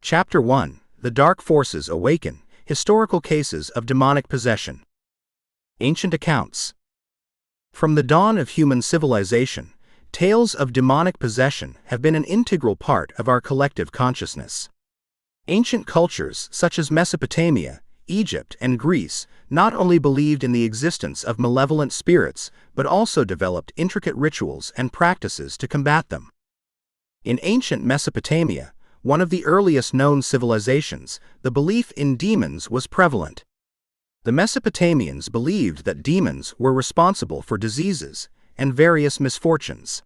Chapter 1: The Dark Forces Awaken, Historical Cases of Demonic Possession. Ancient Accounts. From the dawn of human civilization, tales of demonic possession have been an integral part of our collective consciousness. Ancient cultures such as Mesopotamia, Egypt, and Greece not only believed in the existence of malevolent spirits but also developed intricate rituals and practices to combat them. In ancient Mesopotamia, one of the earliest known civilizations, the belief in demons was prevalent. The Mesopotamians believed that demons were responsible for diseases and various misfortunes.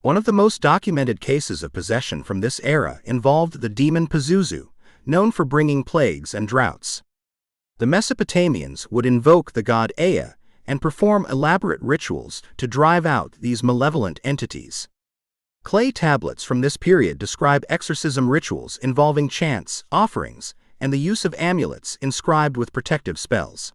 One of the most documented cases of possession from this era involved the demon Pazuzu, known for bringing plagues and droughts. The Mesopotamians would invoke the god Ea and perform elaborate rituals to drive out these malevolent entities. Clay tablets from this period describe exorcism rituals involving chants, offerings, and the use of amulets inscribed with protective spells.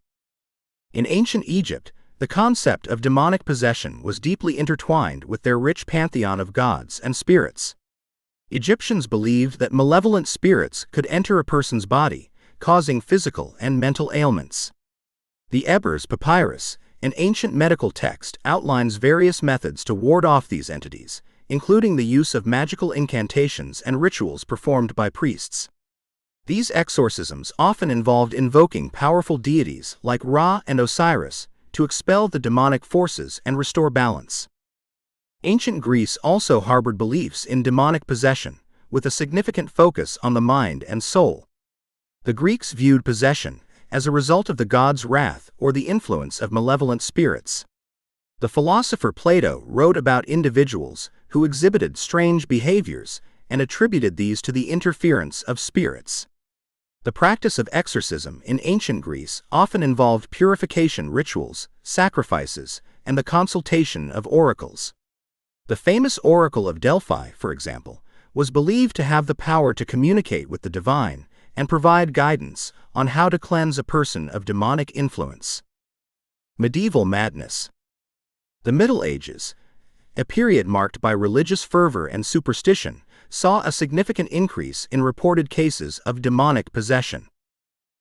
In ancient Egypt, the concept of demonic possession was deeply intertwined with their rich pantheon of gods and spirits. Egyptians believed that malevolent spirits could enter a person's body, causing physical and mental ailments. The Ebers Papyrus, an ancient medical text, outlines various methods to ward off these entities, including the use of magical incantations and rituals performed by priests. These exorcisms often involved invoking powerful deities like Ra and Osiris to expel the demonic forces and restore balance. Ancient Greece also harbored beliefs in demonic possession, with a significant focus on the mind and soul. The Greeks viewed possession as a result of the god's wrath or the influence of malevolent spirits. The philosopher Plato wrote about individuals who exhibited strange behaviors and attributed these to the interference of spirits. The practice of exorcism in ancient Greece often involved purification rituals, sacrifices, and the consultation of oracles. The famous Oracle of Delphi, for example, was believed to have the power to communicate with the divine and provide guidance on how to cleanse a person of demonic influence. Medieval madness. The Middle Ages, a period marked by religious fervor and superstition, saw a significant increase in reported cases of demonic possession.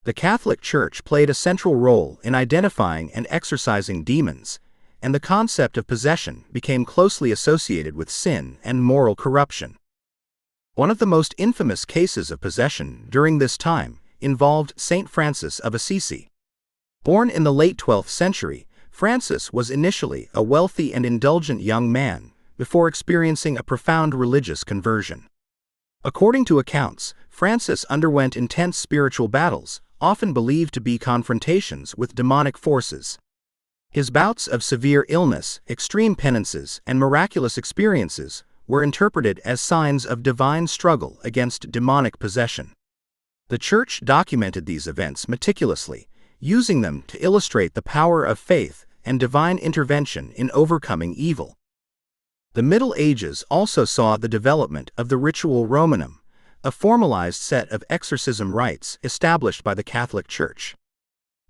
The Catholic Church played a central role in identifying and exorcising demons, and the concept of possession became closely associated with sin and moral corruption. One of the most infamous cases of possession during this time involved Saint Francis of Assisi. Born in the late 12th century, Francis was initially a wealthy and indulgent young man before experiencing a profound religious conversion. According to accounts, Francis underwent intense spiritual battles, often believed to be confrontations with demonic forces. His bouts of severe illness, extreme penances, and miraculous experiences were interpreted as signs of divine struggle against demonic possession. The Church documented these events meticulously, using them to illustrate the power of faith and divine intervention in overcoming evil. The Middle Ages also saw the development of the ritual Romanum, a formalized set of exorcism rites established by the Catholic Church.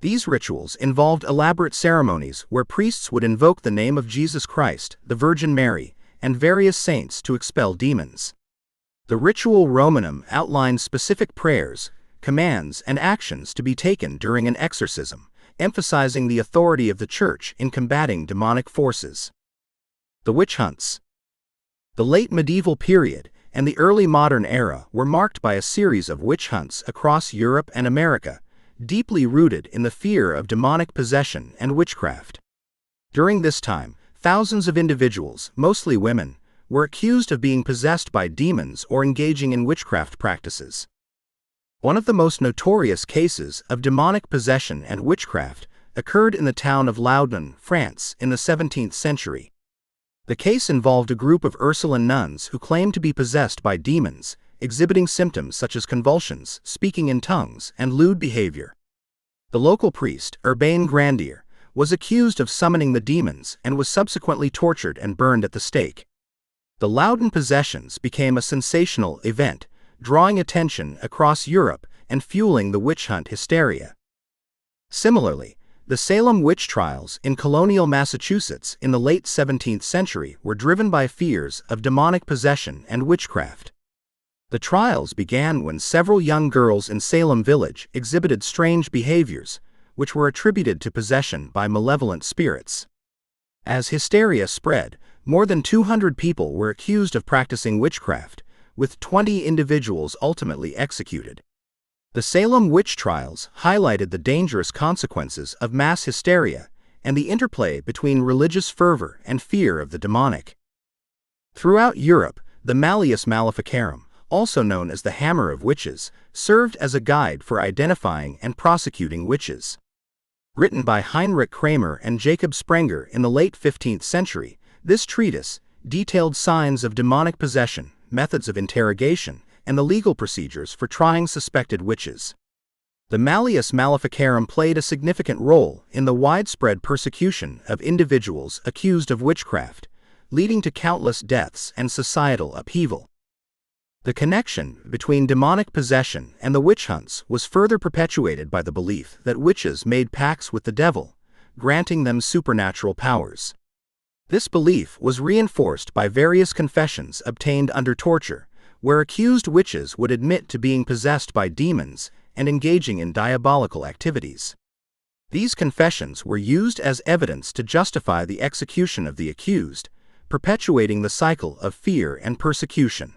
These rituals involved elaborate ceremonies where priests would invoke the name of Jesus Christ, the Virgin Mary, and various saints to expel demons. The ritual Romanum outlined specific prayers, commands, and actions to be taken during an exorcism, emphasizing the authority of the Church in combating demonic forces. The witch hunts. The late medieval period and the early modern era were marked by a series of witch hunts across Europe and America, deeply rooted in the fear of demonic possession and witchcraft. During this time, thousands of individuals, mostly women, were accused of being possessed by demons or engaging in witchcraft practices. One of the most notorious cases of demonic possession and witchcraft occurred in the town of Loudun, France, in the 17th century. The case involved a group of Ursuline nuns who claimed to be possessed by demons, exhibiting symptoms such as convulsions, speaking in tongues, and lewd behavior. The local priest, Urbain Grandier, was accused of summoning the demons and was subsequently tortured and burned at the stake. The Loudun possessions became a sensational event, drawing attention across Europe and fueling the witch hunt hysteria. Similarly, the Salem witch trials in colonial Massachusetts in the late 17th century were driven by fears of demonic possession and witchcraft. The trials began when several young girls in Salem Village exhibited strange behaviors, which were attributed to possession by malevolent spirits. As hysteria spread, more than 200 people were accused of practicing witchcraft, with 20 individuals ultimately executed. The Salem witch trials highlighted the dangerous consequences of mass hysteria and the interplay between religious fervor and fear of the demonic. Throughout Europe, the Malleus Maleficarum, also known as the Hammer of Witches, served as a guide for identifying and prosecuting witches. Written by Heinrich Kramer and Jacob Sprenger in the late 15th century, this treatise detailed signs of demonic possession, methods of interrogation, and the legal procedures for trying suspected witches. The Malleus Maleficarum played a significant role in the widespread persecution of individuals accused of witchcraft, leading to countless deaths and societal upheaval. The connection between demonic possession and the witch hunts was further perpetuated by the belief that witches made pacts with the devil, granting them supernatural powers. This belief was reinforced by various confessions obtained under torture, where accused witches would admit to being possessed by demons and engaging in diabolical activities. These confessions were used as evidence to justify the execution of the accused, perpetuating the cycle of fear and persecution.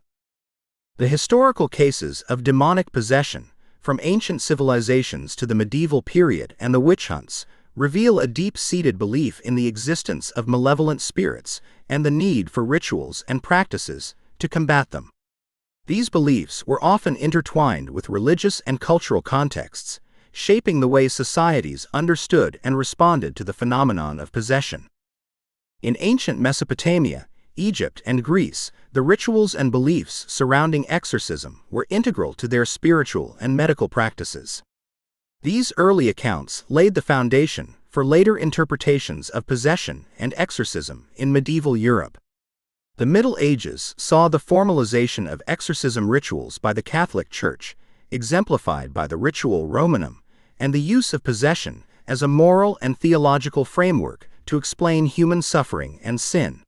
The historical cases of demonic possession, from ancient civilizations to the medieval period and the witch hunts, reveal a deep-seated belief in the existence of malevolent spirits and the need for rituals and practices to combat them. These beliefs were often intertwined with religious and cultural contexts, shaping the way societies understood and responded to the phenomenon of possession. In ancient Mesopotamia, Egypt, and Greece, the rituals and beliefs surrounding exorcism were integral to their spiritual and medical practices. These early accounts laid the foundation for later interpretations of possession and exorcism in medieval Europe. The Middle Ages saw the formalization of exorcism rituals by the Catholic Church, exemplified by the Ritual Romanum, and the use of possession as a moral and theological framework to explain human suffering and sin.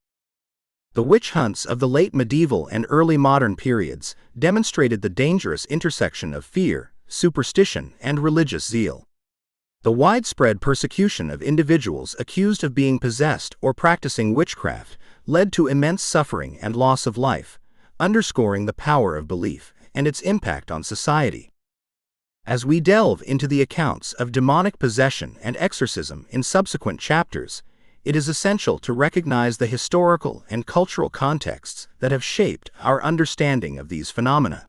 The witch hunts of the late medieval and early modern periods demonstrated the dangerous intersection of fear, superstition, and religious zeal. The widespread persecution of individuals accused of being possessed or practicing witchcraft led to immense suffering and loss of life, underscoring the power of belief and its impact on society. As we delve into the accounts of demonic possession and exorcism in subsequent chapters, it is essential to recognize the historical and cultural contexts that have shaped our understanding of these phenomena.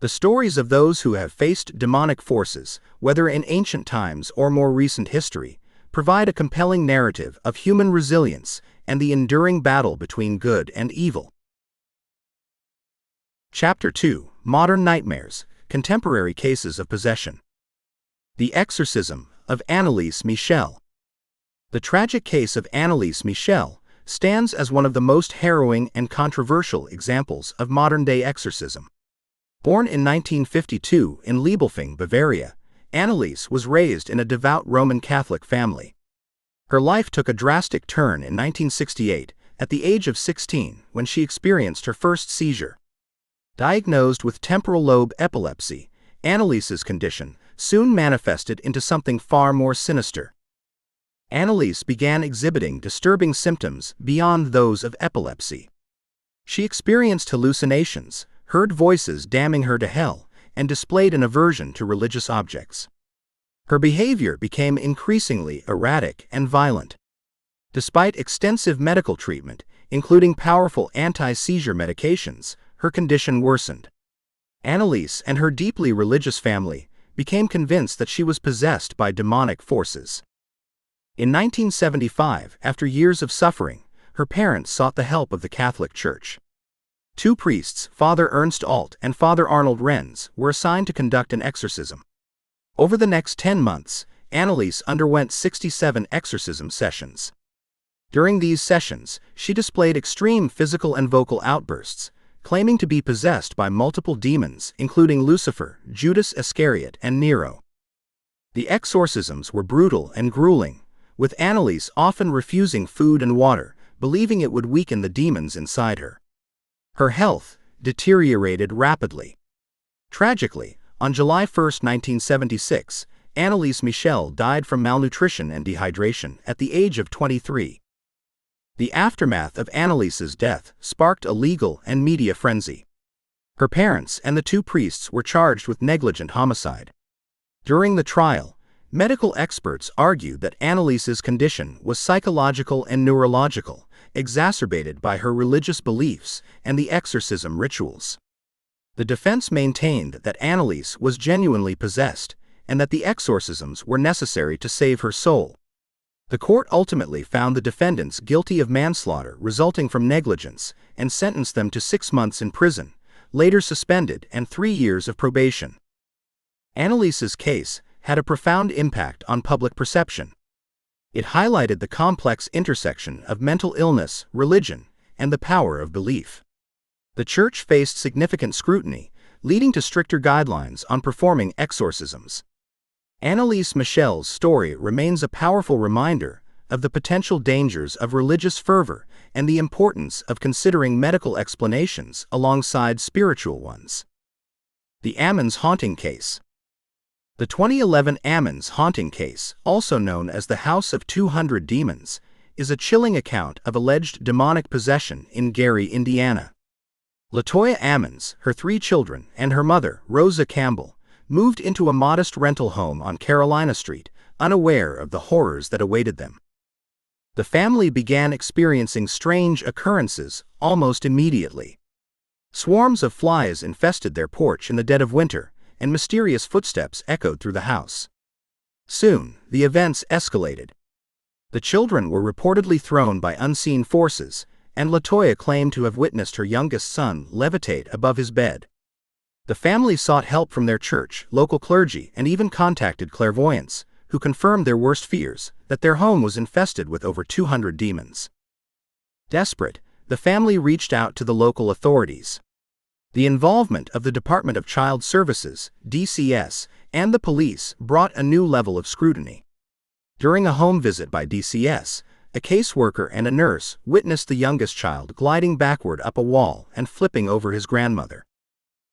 The stories of those who have faced demonic forces, whether in ancient times or more recent history, provide a compelling narrative of human resilience and the enduring battle between good and evil. Chapter 2: Modern Nightmares, Contemporary Cases of Possession. The Exorcism of Anneliese Michel. The tragic case of Anneliese Michel stands as one of the most harrowing and controversial examples of modern-day exorcism. Born in 1952 in Liebelfing, Bavaria, Anneliese was raised in a devout Roman Catholic family. Her life took a drastic turn in 1968 at the age of 16 when she experienced her first seizure. Diagnosed with temporal lobe epilepsy, Anneliese's condition soon manifested into something far more sinister. Anneliese began exhibiting disturbing symptoms beyond those of epilepsy. She experienced hallucinations, heard voices damning her to hell, and displayed an aversion to religious objects. Her behavior became increasingly erratic and violent. Despite extensive medical treatment, including powerful anti-seizure medications, her condition worsened. Anneliese and her deeply religious family became convinced that she was possessed by demonic forces. In 1975, after years of suffering, her parents sought the help of the Catholic Church. Two priests, Father Ernst Alt and Father Arnold Renz, were assigned to conduct an exorcism. Over the next 10 months, Anneliese underwent 67 exorcism sessions. During these sessions, she displayed extreme physical and vocal outbursts, claiming to be possessed by multiple demons, including Lucifer, Judas Iscariot, and Nero. The exorcisms were brutal and grueling, with Anneliese often refusing food and water, believing it would weaken the demons inside her. Her health, deteriorated rapidly. Tragically, on July 1, 1976, Anneliese Michel died from malnutrition and dehydration at the age of 23. The aftermath of Anneliese's death sparked a legal and media frenzy. Her parents and the two priests were charged with negligent homicide. During the trial, medical experts argued that Anneliese's condition was psychological and neurological, exacerbated by her religious beliefs and the exorcism rituals. The defense maintained that Anneliese was genuinely possessed and that the exorcisms were necessary to save her soul. The court ultimately found the defendants guilty of manslaughter resulting from negligence and sentenced them to 6 months in prison, later suspended, and 3 years of probation. Anneliese's case had a profound impact on public perception. It highlighted the complex intersection of mental illness, religion, and the power of belief. The church faced significant scrutiny, leading to stricter guidelines on performing exorcisms. Anneliese Michel's story remains a powerful reminder of the potential dangers of religious fervor and the importance of considering medical explanations alongside spiritual ones. The Ammons haunting case. The 2011 Ammons haunting case, also known as the House of 200 Demons, is a chilling account of alleged demonic possession in Gary, Indiana. LaToya Ammons, her 3 children, and her mother, Rosa Campbell, moved into a modest rental home on Carolina Street, unaware of the horrors that awaited them. The family began experiencing strange occurrences almost immediately. Swarms of flies infested their porch in the dead of winter, and mysterious footsteps echoed through the house. Soon, the events escalated. The children were reportedly thrown by unseen forces, and LaToya claimed to have witnessed her youngest son levitate above his bed. The family sought help from their church, local clergy, and even contacted clairvoyants, who confirmed their worst fears, that their home was infested with over 200 demons. Desperate, the family reached out to the local authorities. The involvement of the Department of Child Services, DCS, and the police brought a new level of scrutiny. During a home visit by DCS, a caseworker and a nurse witnessed the youngest child gliding backward up a wall and flipping over his grandmother.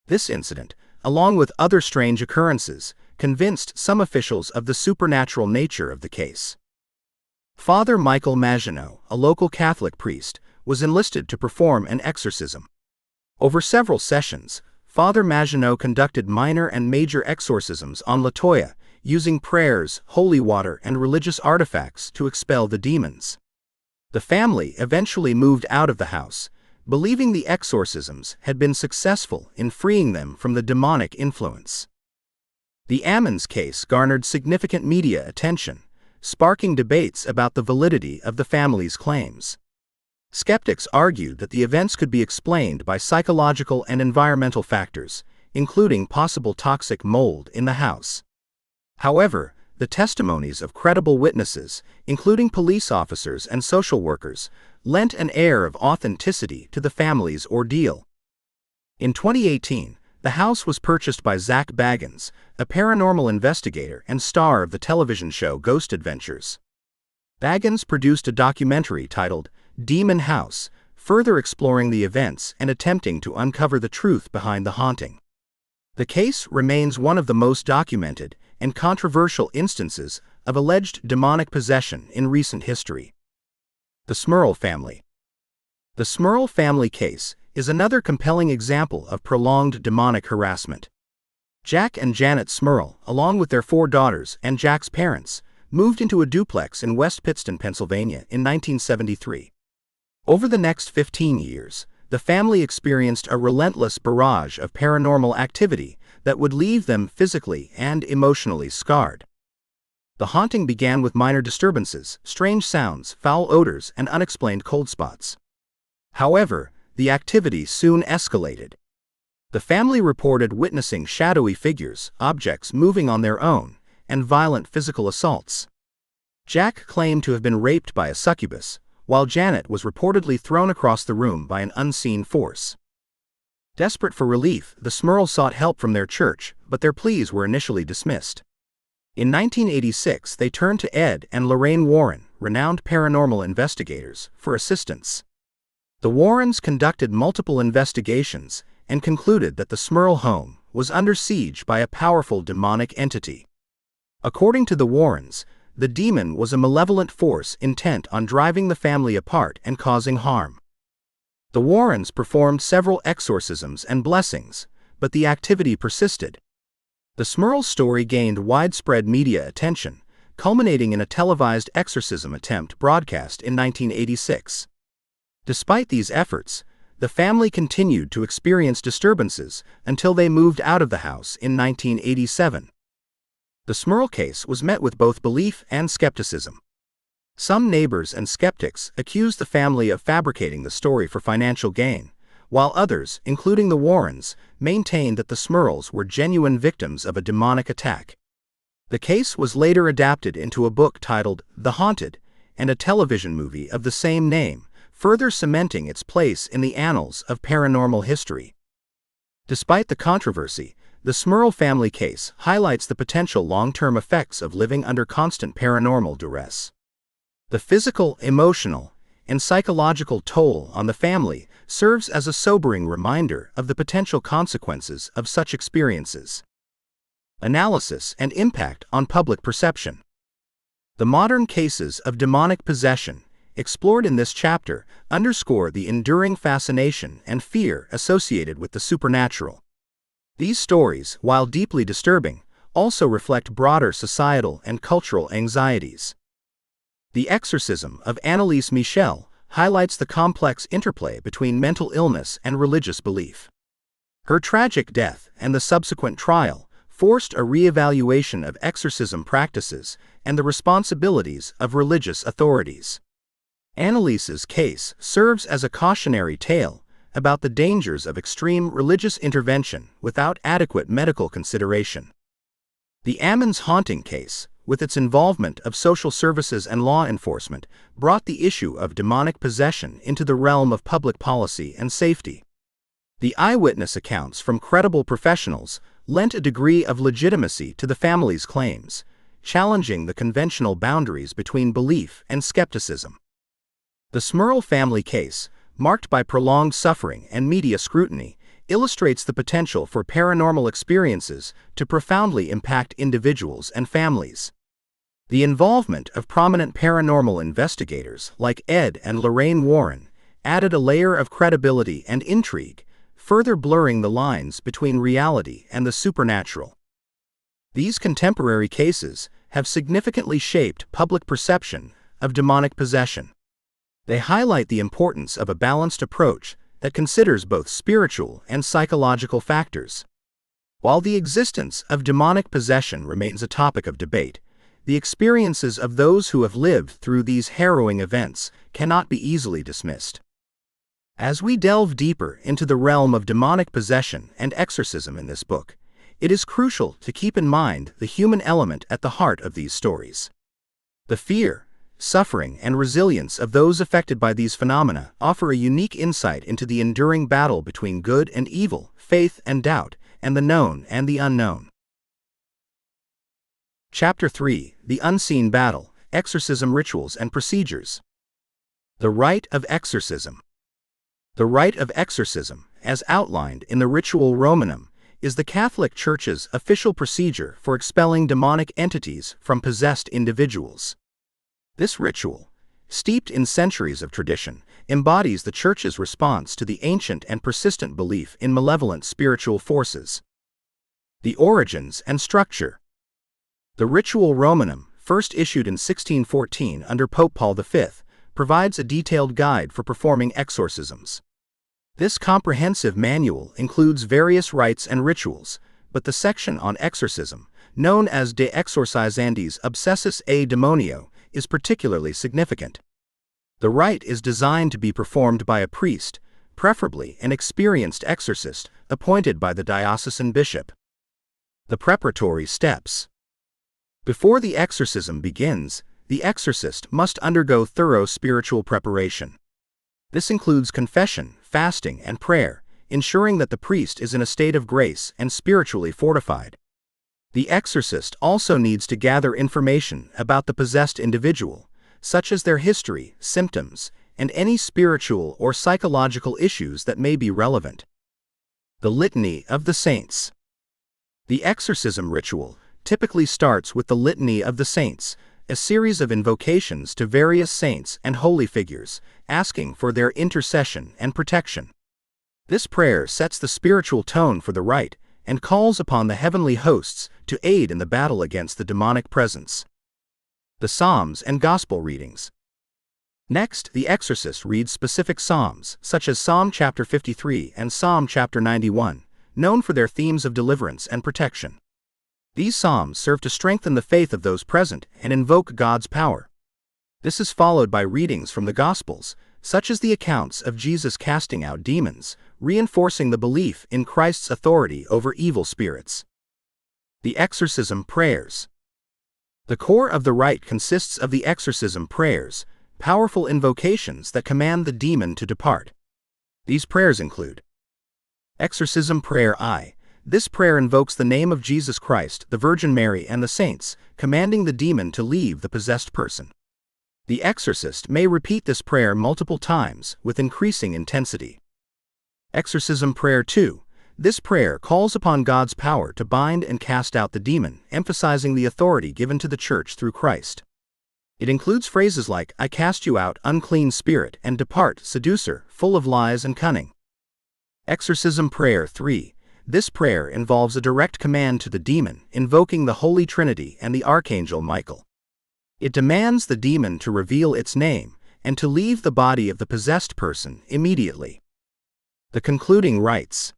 This incident, along with other strange occurrences, convinced some officials of the supernatural nature of the case. Father Michael Maginot, a local Catholic priest, was enlisted to perform an exorcism. Over several sessions, Father Maginot conducted minor and major exorcisms on LaToya, using prayers, holy water, and religious artifacts to expel the demons. The family eventually moved out of the house, believing the exorcisms had been successful in freeing them from the demonic influence. The Ammons case garnered significant media attention, sparking debates about the validity of the family's claims. Skeptics argued that the events could be explained by psychological and environmental factors, including possible toxic mold in the house. However, the testimonies of credible witnesses, including police officers and social workers, lent an air of authenticity to the family's ordeal. In 2018, the house was purchased by Zach Baggins, a paranormal investigator and star of the television show Ghost Adventures. Baggins produced a documentary titled Demon House, further exploring the events and attempting to uncover the truth behind the haunting. The case remains one of the most documented and controversial instances of alleged demonic possession in recent history. The Smurl family. The Smurl family case is another compelling example of prolonged demonic harassment. Jack and Janet Smurl, along with their 4 daughters and Jack's parents, moved into a duplex in West Pittston, Pennsylvania in 1973. Over the next 15 years, the family experienced a relentless barrage of paranormal activity that would leave them physically and emotionally scarred. The haunting began with minor disturbances, strange sounds, foul odors, and unexplained cold spots. However, the activity soon escalated. The family reported witnessing shadowy figures, objects moving on their own, and violent physical assaults. Jack claimed to have been raped by a succubus, while Janet was reportedly thrown across the room by an unseen force. Desperate for relief, the Smurls sought help from their church, but their pleas were initially dismissed. In 1986, they turned to Ed and Lorraine Warren, renowned paranormal investigators, for assistance. The Warrens conducted multiple investigations and concluded that the Smurl home was under siege by a powerful demonic entity. According to the Warrens, the demon was a malevolent force intent on driving the family apart and causing harm. The Warrens performed several exorcisms and blessings, but the activity persisted. The Smurl story gained widespread media attention, culminating in a televised exorcism attempt broadcast in 1986. Despite these efforts, the family continued to experience disturbances until they moved out of the house in 1987. The Smurl case was met with both belief and skepticism. Some neighbors and skeptics accused the family of fabricating the story for financial gain, while others, including the Warrens, maintained that the Smurls were genuine victims of a demonic attack. The case was later adapted into a book titled The Haunted and a television movie of the same name, further cementing its place in the annals of paranormal history. Despite the controversy, the Smurl family case highlights the potential long-term effects of living under constant paranormal duress. The physical, emotional, and psychological toll on the family serves as a sobering reminder of the potential consequences of such experiences. Analysis and impact on public perception. The modern cases of demonic possession explored in this chapter underscore the enduring fascination and fear associated with the supernatural. These stories, while deeply disturbing, also reflect broader societal and cultural anxieties. The Exorcism of Anneliese Michel highlights the complex interplay between mental illness and religious belief. Her tragic death and the subsequent trial forced a re-evaluation of exorcism practices and the responsibilities of religious authorities. Anneliese's case serves as a cautionary tale about the dangers of extreme religious intervention without adequate medical consideration. The Ammons haunting case, with its involvement of social services and law enforcement, brought the issue of demonic possession into the realm of public policy and safety. The eyewitness accounts from credible professionals lent a degree of legitimacy to the family's claims, challenging the conventional boundaries between belief and skepticism. The Smurl family case, marked by prolonged suffering and media scrutiny, illustrates the potential for paranormal experiences to profoundly impact individuals and families. The involvement of prominent paranormal investigators like Ed and Lorraine Warren added a layer of credibility and intrigue, further blurring the lines between reality and the supernatural. These contemporary cases have significantly shaped public perception of demonic possession. They highlight the importance of a balanced approach that considers both spiritual and psychological factors. While the existence of demonic possession remains a topic of debate, the experiences of those who have lived through these harrowing events cannot be easily dismissed. As we delve deeper into the realm of demonic possession and exorcism in this book, it is crucial to keep in mind the human element at the heart of these stories. The fear, suffering, and resilience of those affected by these phenomena offer a unique insight into the enduring battle between good and evil, faith and doubt, and the known and the unknown. Chapter 3: The Unseen Battle, Exorcism Rituals and Procedures. The Rite of Exorcism. The rite of exorcism, as outlined in the Ritual Romanum, is the Catholic Church's official procedure for expelling demonic entities from possessed individuals. This ritual, steeped in centuries of tradition, embodies the Church's response to the ancient and persistent belief in malevolent spiritual forces. The origins and structure. The Ritual Romanum, first issued in 1614 under Pope Paul V, provides a detailed guide for performing exorcisms. This comprehensive manual includes various rites and rituals, but the section on exorcism, known as De Exorcisandis Obsessus a Demonio, is particularly significant. The rite is designed to be performed by a priest, preferably an experienced exorcist appointed by the diocesan bishop. The preparatory steps. Before the exorcism begins, the exorcist must undergo thorough spiritual preparation. This includes confession, fasting, and prayer, ensuring that the priest is in a state of grace and spiritually fortified. The exorcist also needs to gather information about the possessed individual, such as their history, symptoms, and any spiritual or psychological issues that may be relevant. The Litany of the Saints. The exorcism ritual typically starts with the Litany of the Saints, a series of invocations to various saints and holy figures, asking for their intercession and protection. This prayer sets the spiritual tone for the rite and calls upon the heavenly hosts to aid in the battle against the demonic presence. The Psalms and Gospel readings. Next, the exorcist reads specific psalms, such as Psalm chapter 53 and Psalm chapter 91, known for their themes of deliverance and protection. These psalms serve to strengthen the faith of those present and invoke God's power. This is followed by readings from the Gospels, such as the accounts of Jesus casting out demons, reinforcing the belief in Christ's authority over evil spirits. The exorcism prayers. The core of the rite consists of the exorcism prayers, powerful invocations that command the demon to depart. These prayers include Exorcism Prayer I. This prayer invokes the name of Jesus Christ, the Virgin Mary, and the saints, commanding the demon to leave the possessed person. The exorcist may repeat this prayer multiple times with increasing intensity. Exorcism Prayer II. This prayer calls upon God's power to bind and cast out the demon, emphasizing the authority given to the Church through Christ. It includes phrases like, "I cast you out, unclean spirit," and "Depart, seducer, full of lies and cunning." Exorcism Prayer III. This prayer involves a direct command to the demon, invoking the Holy Trinity and the Archangel Michael. It demands the demon to reveal its name and to leave the body of the possessed person immediately. The concluding rites.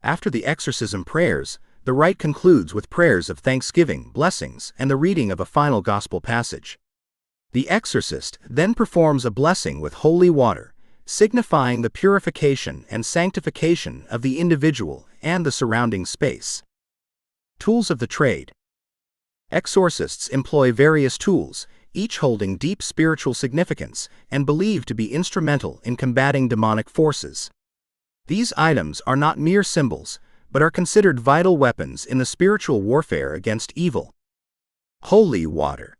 After the exorcism prayers, the rite concludes with prayers of thanksgiving, blessings, and the reading of a final gospel passage. The exorcist then performs a blessing with holy water, signifying the purification and sanctification of the individual and the surrounding space. Tools of the trade. Exorcists employ various tools, each holding deep spiritual significance and believed to be instrumental in combating demonic forces. These items are not mere symbols, but are considered vital weapons in the spiritual warfare against evil. Holy water.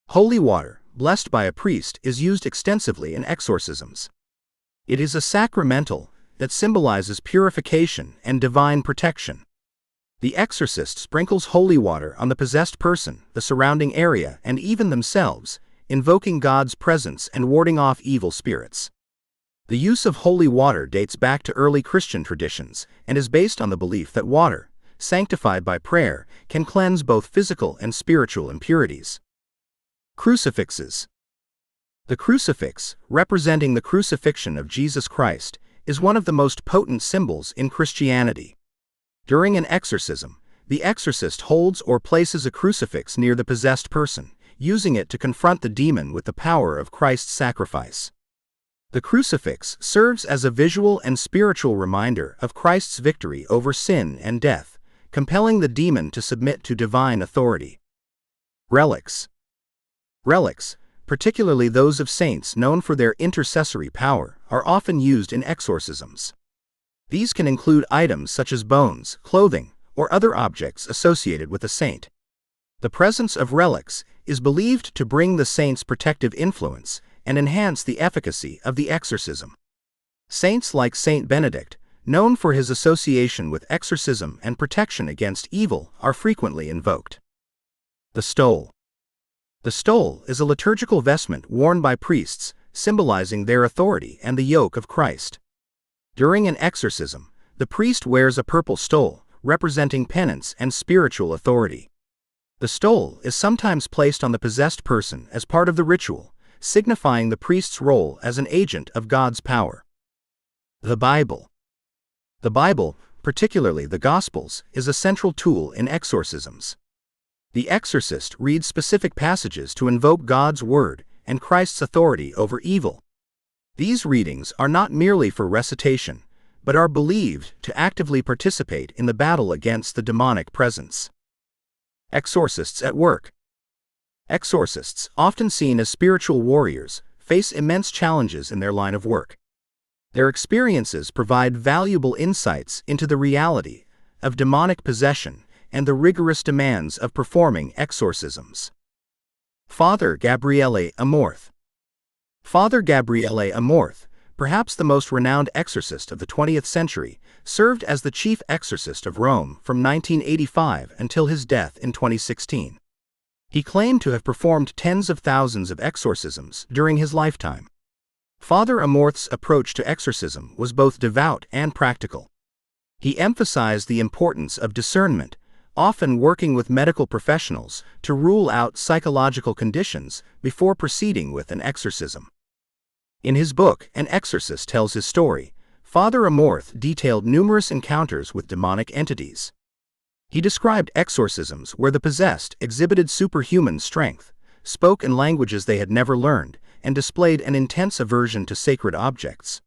Holy water, blessed by a priest, is used extensively in exorcisms. It is a sacramental that symbolizes purification and divine protection. The exorcist sprinkles holy water on the possessed person, the surrounding area, and even themselves, invoking God's presence and warding off evil spirits. The use of holy water dates back to early Christian traditions and is based on the belief that water, sanctified by prayer, can cleanse both physical and spiritual impurities. Crucifixes. The crucifix, representing the crucifixion of Jesus Christ, is one of the most potent symbols in Christianity. During an exorcism, the exorcist holds or places a crucifix near the possessed person, using it to confront the demon with the power of Christ's sacrifice. The crucifix serves as a visual and spiritual reminder of Christ's victory over sin and death, compelling the demon to submit to divine authority. Relics. Relics, particularly those of saints known for their intercessory power, are often used in exorcisms. These can include items such as bones, clothing, or other objects associated with a saint. The presence of relics is believed to bring the saint's protective influence and enhance the efficacy of the exorcism. Saints like Saint Benedict, known for his association with exorcism and protection against evil, are frequently invoked. The stole. The stole is a liturgical vestment worn by priests, symbolizing their authority and the yoke of Christ. During an exorcism, the priest wears a purple stole, representing penance and spiritual authority. The stole is sometimes placed on the possessed person as part of the ritual, signifying the priest's role as an agent of God's power. The Bible. The Bible, particularly the Gospels, is a central tool in exorcisms. The exorcist reads specific passages to invoke God's word and Christ's authority over evil. These readings are not merely for recitation, but are believed to actively participate in the battle against the demonic presence. Exorcists at work. Exorcists, often seen as spiritual warriors, face immense challenges in their line of work. Their experiences provide valuable insights into the reality of demonic possession and the rigorous demands of performing exorcisms. Father Gabriele Amorth. Father Gabriele Amorth, perhaps the most renowned exorcist of the 20th century, served as the chief exorcist of Rome from 1985 until his death in 2016. He claimed to have performed tens of thousands of exorcisms during his lifetime. Father Amorth's approach to exorcism was both devout and practical. He emphasized the importance of discernment, often working with medical professionals to rule out psychological conditions before proceeding with an exorcism. In his book, An Exorcist Tells His Story, Father Amorth detailed numerous encounters with demonic entities. He described exorcisms where the possessed exhibited superhuman strength, spoke in languages they had never learned, and displayed an intense aversion to sacred objects.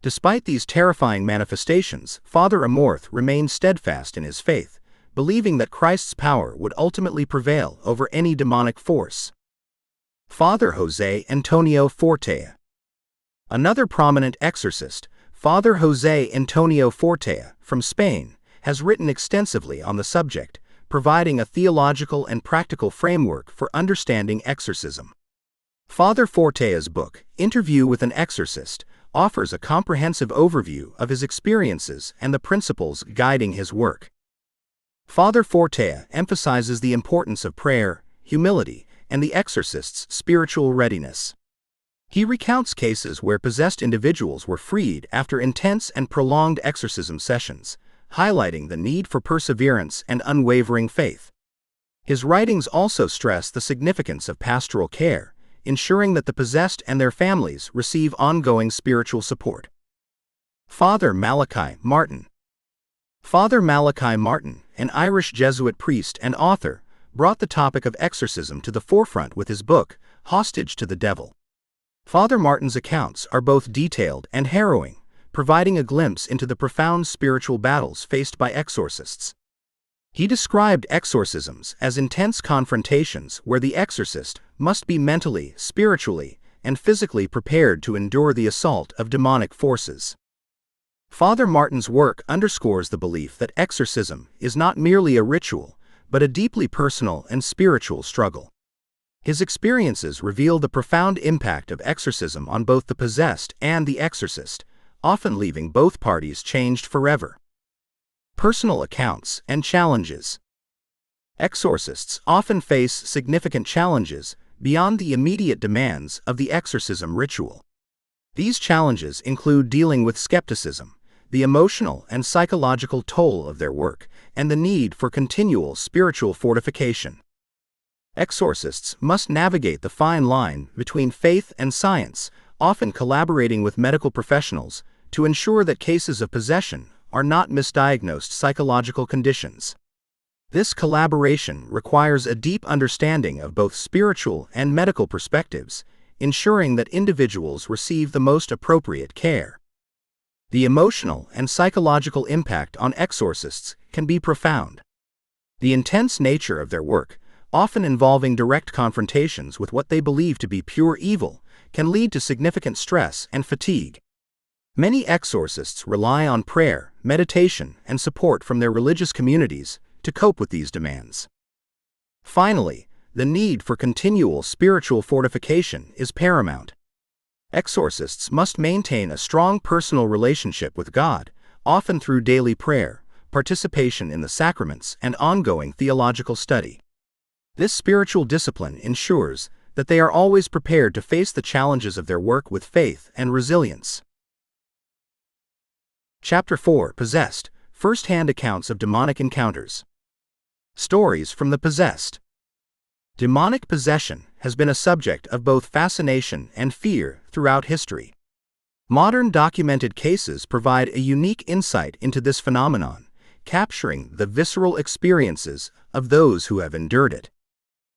Despite these terrifying manifestations, Father Amorth remained steadfast in his faith, believing that Christ's power would ultimately prevail over any demonic force. Father José Antonio Fortea. Another prominent exorcist, Father José Antonio Fortea, from Spain, has written extensively on the subject, providing a theological and practical framework for understanding exorcism. Father Fortea's book, Interview with an Exorcist, offers a comprehensive overview of his experiences and the principles guiding his work. Father Fortea emphasizes the importance of prayer, humility, and the exorcist's spiritual readiness. He recounts cases where possessed individuals were freed after intense and prolonged exorcism sessions, highlighting the need for perseverance and unwavering faith. His writings also stress the significance of pastoral care, ensuring that the possessed and their families receive ongoing spiritual support. Father Malachi Martin. Father Malachi Martin, an Irish Jesuit priest and author, brought the topic of exorcism to the forefront with his book, Hostage to the Devil. Father Martin's accounts are both detailed and harrowing, providing a glimpse into the profound spiritual battles faced by exorcists. He described exorcisms as intense confrontations where the exorcist must be mentally, spiritually, and physically prepared to endure the assault of demonic forces. Father Martin's work underscores the belief that exorcism is not merely a ritual, but a deeply personal and spiritual struggle. His experiences reveal the profound impact of exorcism on both the possessed and the exorcist, often leaving both parties changed forever. Personal accounts and challenges. Exorcists often face significant challenges beyond the immediate demands of the exorcism ritual. These challenges include dealing with skepticism, the emotional and psychological toll of their work, and the need for continual spiritual fortification. Exorcists must navigate the fine line between faith and science, often collaborating with medical professionals to ensure that cases of possession are not misdiagnosed psychological conditions. This collaboration requires a deep understanding of both spiritual and medical perspectives, ensuring that individuals receive the most appropriate care. The emotional and psychological impact on exorcists can be profound. The intense nature of their work, often involving direct confrontations with what they believe to be pure evil, can lead to significant stress and fatigue. Many exorcists rely on prayer, meditation, and support from their religious communities to cope with these demands. Finally, the need for continual spiritual fortification is paramount. Exorcists must maintain a strong personal relationship with God, often through daily prayer, participation in the sacraments, and ongoing theological study. This spiritual discipline ensures that they are always prepared to face the challenges of their work with faith and resilience. Chapter 4: Possessed, First-hand accounts of demonic encounters. Stories from the possessed. Demonic possession has been a subject of both fascination and fear throughout history. Modern documented cases provide a unique insight into this phenomenon, capturing the visceral experiences of those who have endured it.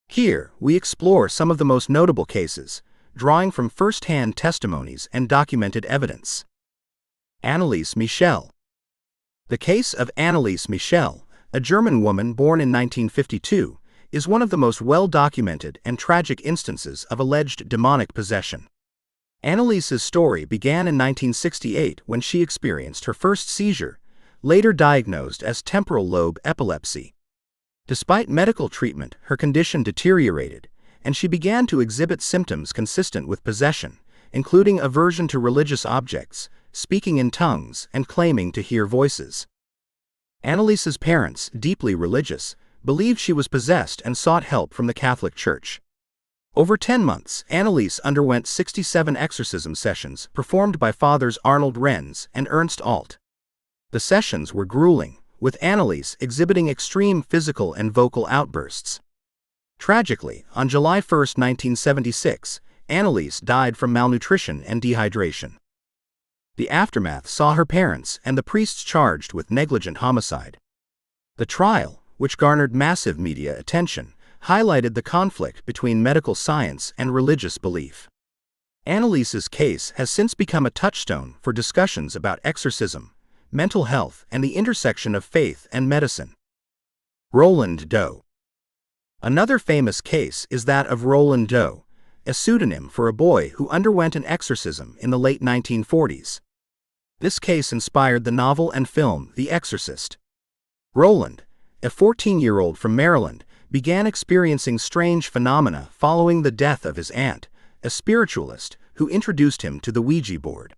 Here, we explore some of the most notable cases, drawing from first-hand testimonies and documented evidence. Anneliese Michel. The case of Anneliese Michel, a German woman born in 1952, is one of the most well-documented and tragic instances of alleged demonic possession. Anneliese's story began in 1968 when she experienced her first seizure, later diagnosed as temporal lobe epilepsy. Despite medical treatment, her condition deteriorated, and she began to exhibit symptoms consistent with possession, including aversion to religious objects, speaking in tongues and claiming to hear voices. Annelise's parents, deeply religious, believed she was possessed and sought help from the Catholic Church. Over 10 months, Anneliese underwent 67 exorcism sessions performed by Fathers Arnold Renz and Ernst Alt. The sessions were grueling, with Anneliese exhibiting extreme physical and vocal outbursts. Tragically, on July 1, 1976, Anneliese died from malnutrition and dehydration. The aftermath saw her parents and the priests charged with negligent homicide. The trial, which garnered massive media attention, highlighted the conflict between medical science and religious belief. Anneliese's case has since become a touchstone for discussions about exorcism, mental health, and the intersection of faith and medicine. Roland Doe. Another famous case is that of Roland Doe, a pseudonym for a boy who underwent an exorcism in the late 1940s. This case inspired the novel and film The Exorcist. Roland, a 14-year-old from Maryland, began experiencing strange phenomena following the death of his aunt, a spiritualist, who introduced him to the Ouija board.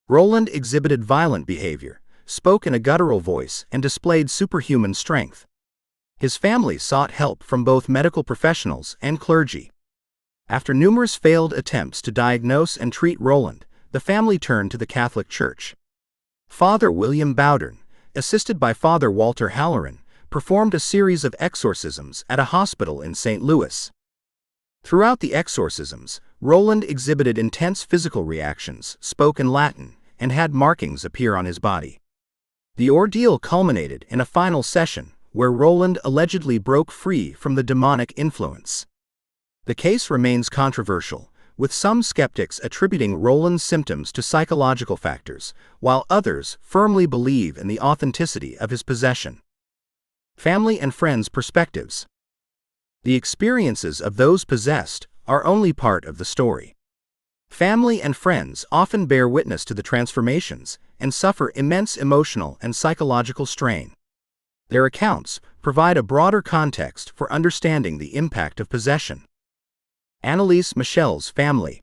Roland exhibited violent behavior, spoke in a guttural voice, and displayed superhuman strength. His family sought help from both medical professionals and clergy. After numerous failed attempts to diagnose and treat Roland, the family turned to the Catholic Church. Father William Bowdern, assisted by Father Walter Halloran, performed a series of exorcisms at a hospital in St. Louis. Throughout the exorcisms, Roland exhibited intense physical reactions, spoke in Latin, and had markings appear on his body. The ordeal culminated in a final session, where Roland allegedly broke free from the demonic influence. The case remains controversial, with some skeptics attributing Roland's symptoms to psychological factors, while others firmly believe in the authenticity of his possession. Family and friends' perspectives. The experiences of those possessed are only part of the story. Family and friends often bear witness to the transformations and suffer immense emotional and psychological strain. Their accounts provide a broader context for understanding the impact of possession. Anneliese Michel's family.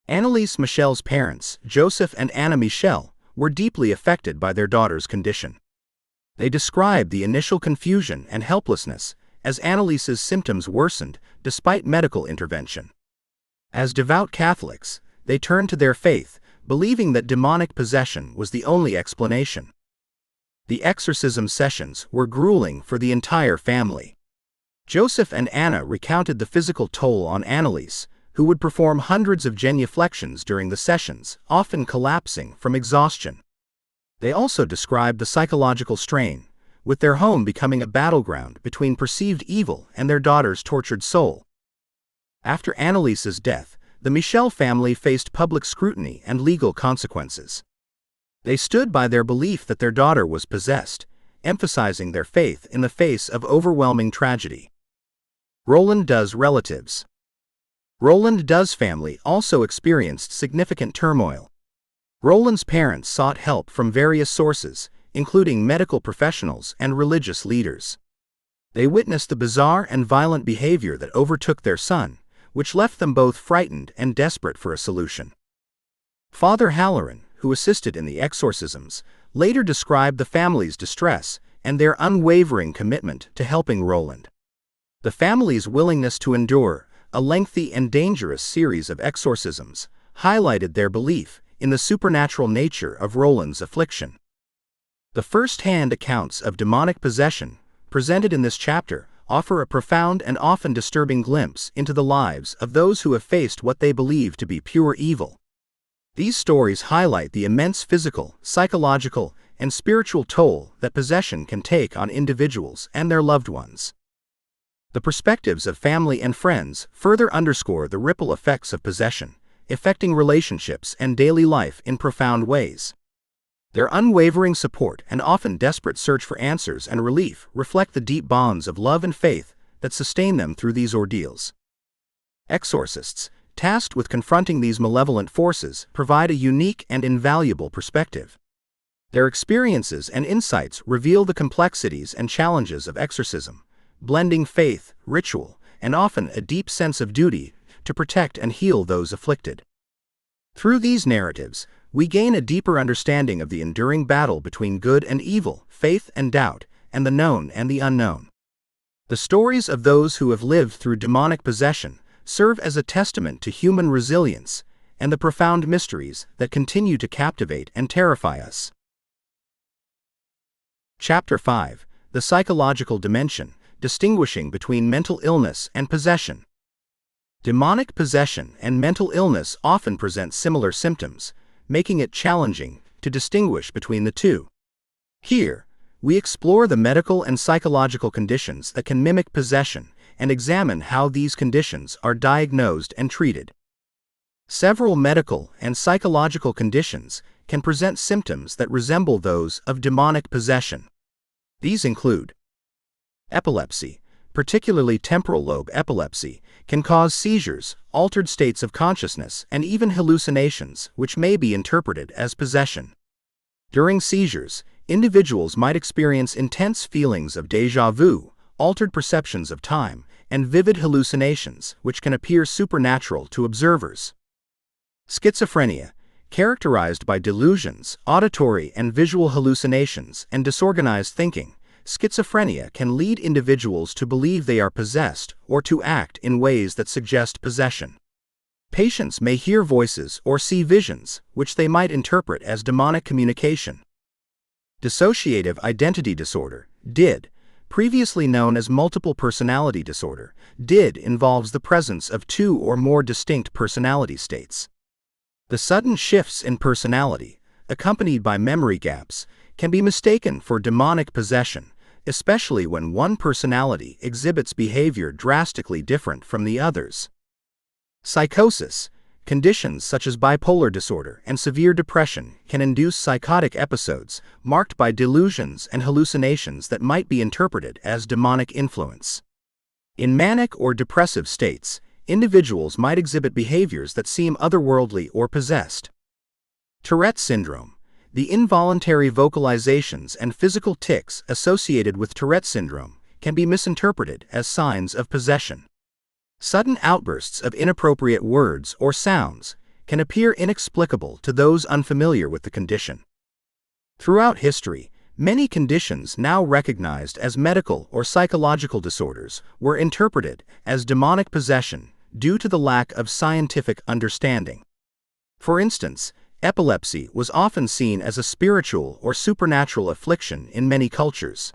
Anneliese Michel's parents, Joseph and Anna Michel, were deeply affected by their daughter's condition. They described the initial confusion and helplessness as Anneliese's symptoms worsened despite medical intervention. As devout Catholics, they turned to their faith, believing that demonic possession was the only explanation. The exorcism sessions were grueling for the entire family. Joseph and Anna recounted the physical toll on Anneliese, who would perform hundreds of genuflections during the sessions, often collapsing from exhaustion. They also described the psychological strain, with their home becoming a battleground between perceived evil and their daughter's tortured soul. After Anneliese's death, the Michel family faced public scrutiny and legal consequences. They stood by their belief that their daughter was possessed, emphasizing their faith in the face of overwhelming tragedy. Roland Doe's relatives. Roland Doe's family also experienced significant turmoil. Roland's parents sought help from various sources, including medical professionals and religious leaders. They witnessed the bizarre and violent behavior that overtook their son, which left them both frightened and desperate for a solution. Father Halloran, who assisted in the exorcisms, later described the family's distress and their unwavering commitment to helping Roland. The family's willingness to endure a lengthy and dangerous series of exorcisms highlighted their belief in the supernatural nature of Roland's affliction. The first-hand accounts of demonic possession, presented in this chapter, offer a profound and often disturbing glimpse into the lives of those who have faced what they believe to be pure evil. These stories highlight the immense physical, psychological, and spiritual toll that possession can take on individuals and their loved ones. The perspectives of family and friends further underscore the ripple effects of possession, affecting relationships and daily life in profound ways. Their unwavering support and often desperate search for answers and relief reflect the deep bonds of love and faith that sustain them through these ordeals. Exorcists, tasked with confronting these malevolent forces, provide a unique and invaluable perspective. Their experiences and insights reveal the complexities and challenges of exorcism, blending faith, ritual, and often a deep sense of duty to protect and heal those afflicted. Through these narratives, we gain a deeper understanding of the enduring battle between good and evil, faith and doubt, and the known and the unknown. The stories of those who have lived through demonic possession serve as a testament to human resilience and the profound mysteries that continue to captivate and terrify us. Chapter 5: The Psychological Dimension, Distinguishing Between Mental Illness and Possession. Demonic possession and mental illness often present similar symptoms, making it challenging to distinguish between the two. Here, we explore the medical and psychological conditions that can mimic possession and examine how these conditions are diagnosed and treated. Several medical and psychological conditions can present symptoms that resemble those of demonic possession. These include epilepsy, particularly temporal lobe epilepsy, can cause seizures, altered states of consciousness, and even hallucinations, which may be interpreted as possession. During seizures, individuals might experience intense feelings of déjà vu, altered perceptions of time, and vivid hallucinations, which can appear supernatural to observers. Schizophrenia, characterized by delusions, auditory and visual hallucinations, and disorganized thinking, schizophrenia can lead individuals to believe they are possessed or to act in ways that suggest possession. Patients may hear voices or see visions, which they might interpret as demonic communication. Dissociative identity disorder, DID, previously known as multiple personality disorder, DID involves the presence of two or more distinct personality states. The sudden shifts in personality, accompanied by memory gaps, can be mistaken for demonic possession, especially when one personality exhibits behavior drastically different from the others. Psychosis, conditions such as bipolar disorder and severe depression can induce psychotic episodes marked by delusions and hallucinations that might be interpreted as demonic influence. In manic or depressive states, individuals might exhibit behaviors that seem otherworldly or possessed. Tourette syndrome, the involuntary vocalizations and physical tics associated with Tourette syndrome can be misinterpreted as signs of possession. Sudden outbursts of inappropriate words or sounds can appear inexplicable to those unfamiliar with the condition. Throughout history, many conditions now recognized as medical or psychological disorders were interpreted as demonic possession due to the lack of scientific understanding. For instance, epilepsy was often seen as a spiritual or supernatural affliction in many cultures.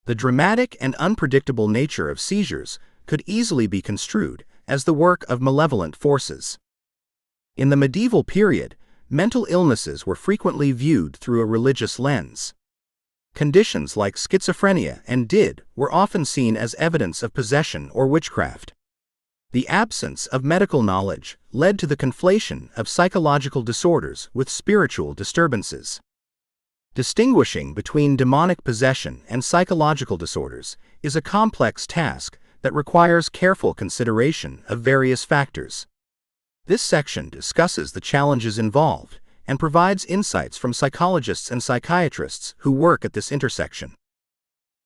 The dramatic and unpredictable nature of seizures could easily be construed as the work of malevolent forces. In the medieval period, mental illnesses were frequently viewed through a religious lens. Conditions like schizophrenia and DID were often seen as evidence of possession or witchcraft. The absence of medical knowledge led to the conflation of psychological disorders with spiritual disturbances. Distinguishing between demonic possession and psychological disorders is a complex task that requires careful consideration of various factors. This section discusses the challenges involved and provides insights from psychologists and psychiatrists who work at this intersection.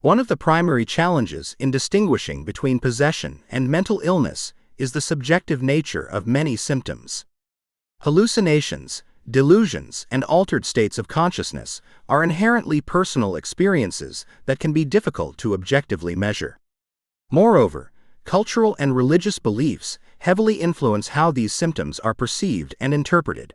One of the primary challenges in distinguishing between possession and mental illness is the subjective nature of many symptoms. Hallucinations, delusions, and altered states of consciousness are inherently personal experiences that can be difficult to objectively measure. Moreover, cultural and religious beliefs heavily influence how these symptoms are perceived and interpreted.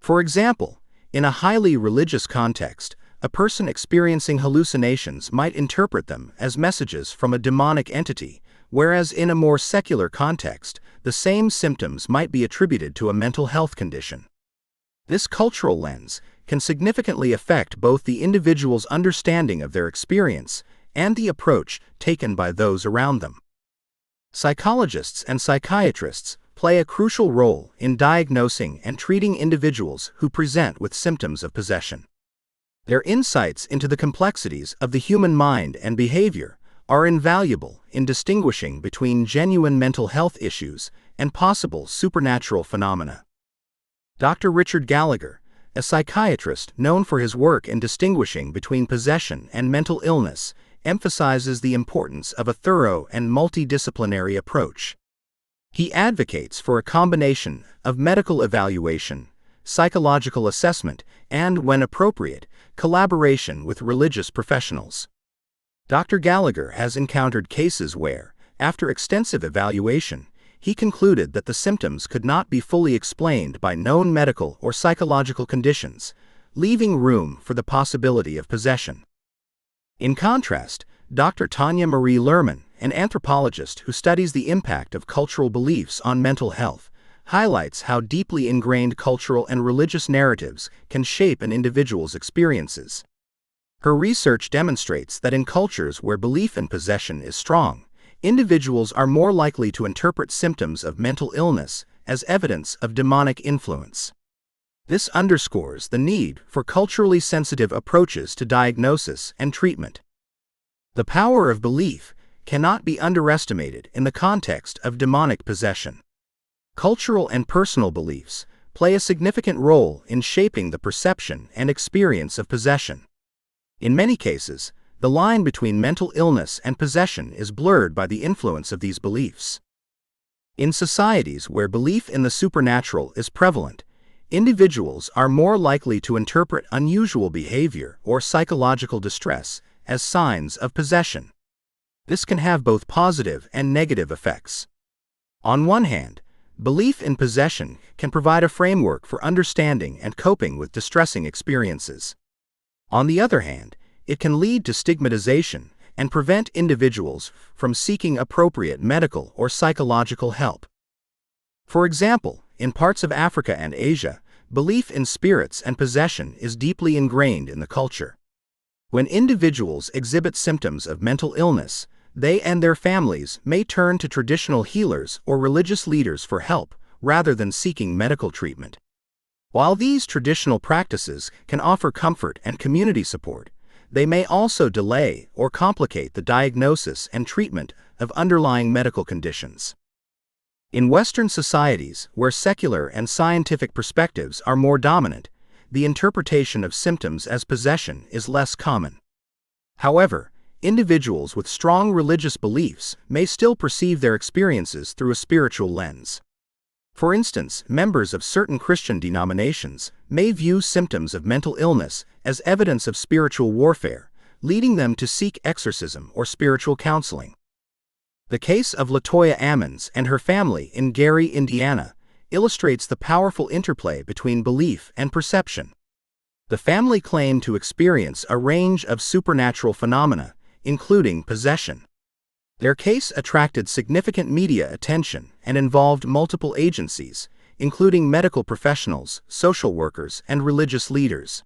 For example, in a highly religious context, a person experiencing hallucinations might interpret them as messages from a demonic entity, whereas in a more secular context, the same symptoms might be attributed to a mental health condition. This cultural lens can significantly affect both the individual's understanding of their experience and the approach taken by those around them. Psychologists and psychiatrists play a crucial role in diagnosing and treating individuals who present with symptoms of possession. Their insights into the complexities of the human mind and behavior are invaluable in distinguishing between genuine mental health issues and possible supernatural phenomena. Dr. Richard Gallagher, a psychiatrist known for his work in distinguishing between possession and mental illness, emphasizes the importance of a thorough and multidisciplinary approach. He advocates for a combination of medical evaluation, psychological assessment, and, when appropriate, collaboration with religious professionals. Dr. Gallagher has encountered cases where, after extensive evaluation, he concluded that the symptoms could not be fully explained by known medical or psychological conditions, leaving room for the possibility of possession. In contrast, Dr. Tanya Marie Lerman, an anthropologist who studies the impact of cultural beliefs on mental health, highlights how deeply ingrained cultural and religious narratives can shape an individual's experiences. Her research demonstrates that in cultures where belief in possession is strong, individuals are more likely to interpret symptoms of mental illness as evidence of demonic influence. This underscores the need for culturally sensitive approaches to diagnosis and treatment. The power of belief cannot be underestimated in the context of demonic possession. Cultural and personal beliefs play a significant role in shaping the perception and experience of possession. In many cases, the line between mental illness and possession is blurred by the influence of these beliefs. In societies where belief in the supernatural is prevalent, individuals are more likely to interpret unusual behavior or psychological distress as signs of possession. This can have both positive and negative effects. On one hand, belief in possession can provide a framework for understanding and coping with distressing experiences. On the other hand, it can lead to stigmatization and prevent individuals from seeking appropriate medical or psychological help. For example, in parts of Africa and Asia, belief in spirits and possession is deeply ingrained in the culture. When individuals exhibit symptoms of mental illness, they and their families may turn to traditional healers or religious leaders for help, rather than seeking medical treatment. While these traditional practices can offer comfort and community support, they may also delay or complicate the diagnosis and treatment of underlying medical conditions. In Western societies, where secular and scientific perspectives are more dominant, the interpretation of symptoms as possession is less common. However, individuals with strong religious beliefs may still perceive their experiences through a spiritual lens. For instance, members of certain Christian denominations may view symptoms of mental illness as evidence of spiritual warfare, leading them to seek exorcism or spiritual counseling. The case of LaToya Ammons and her family in Gary, Indiana, illustrates the powerful interplay between belief and perception. The family claimed to experience a range of supernatural phenomena, including possession. Their case attracted significant media attention and involved multiple agencies, including medical professionals, social workers, and religious leaders.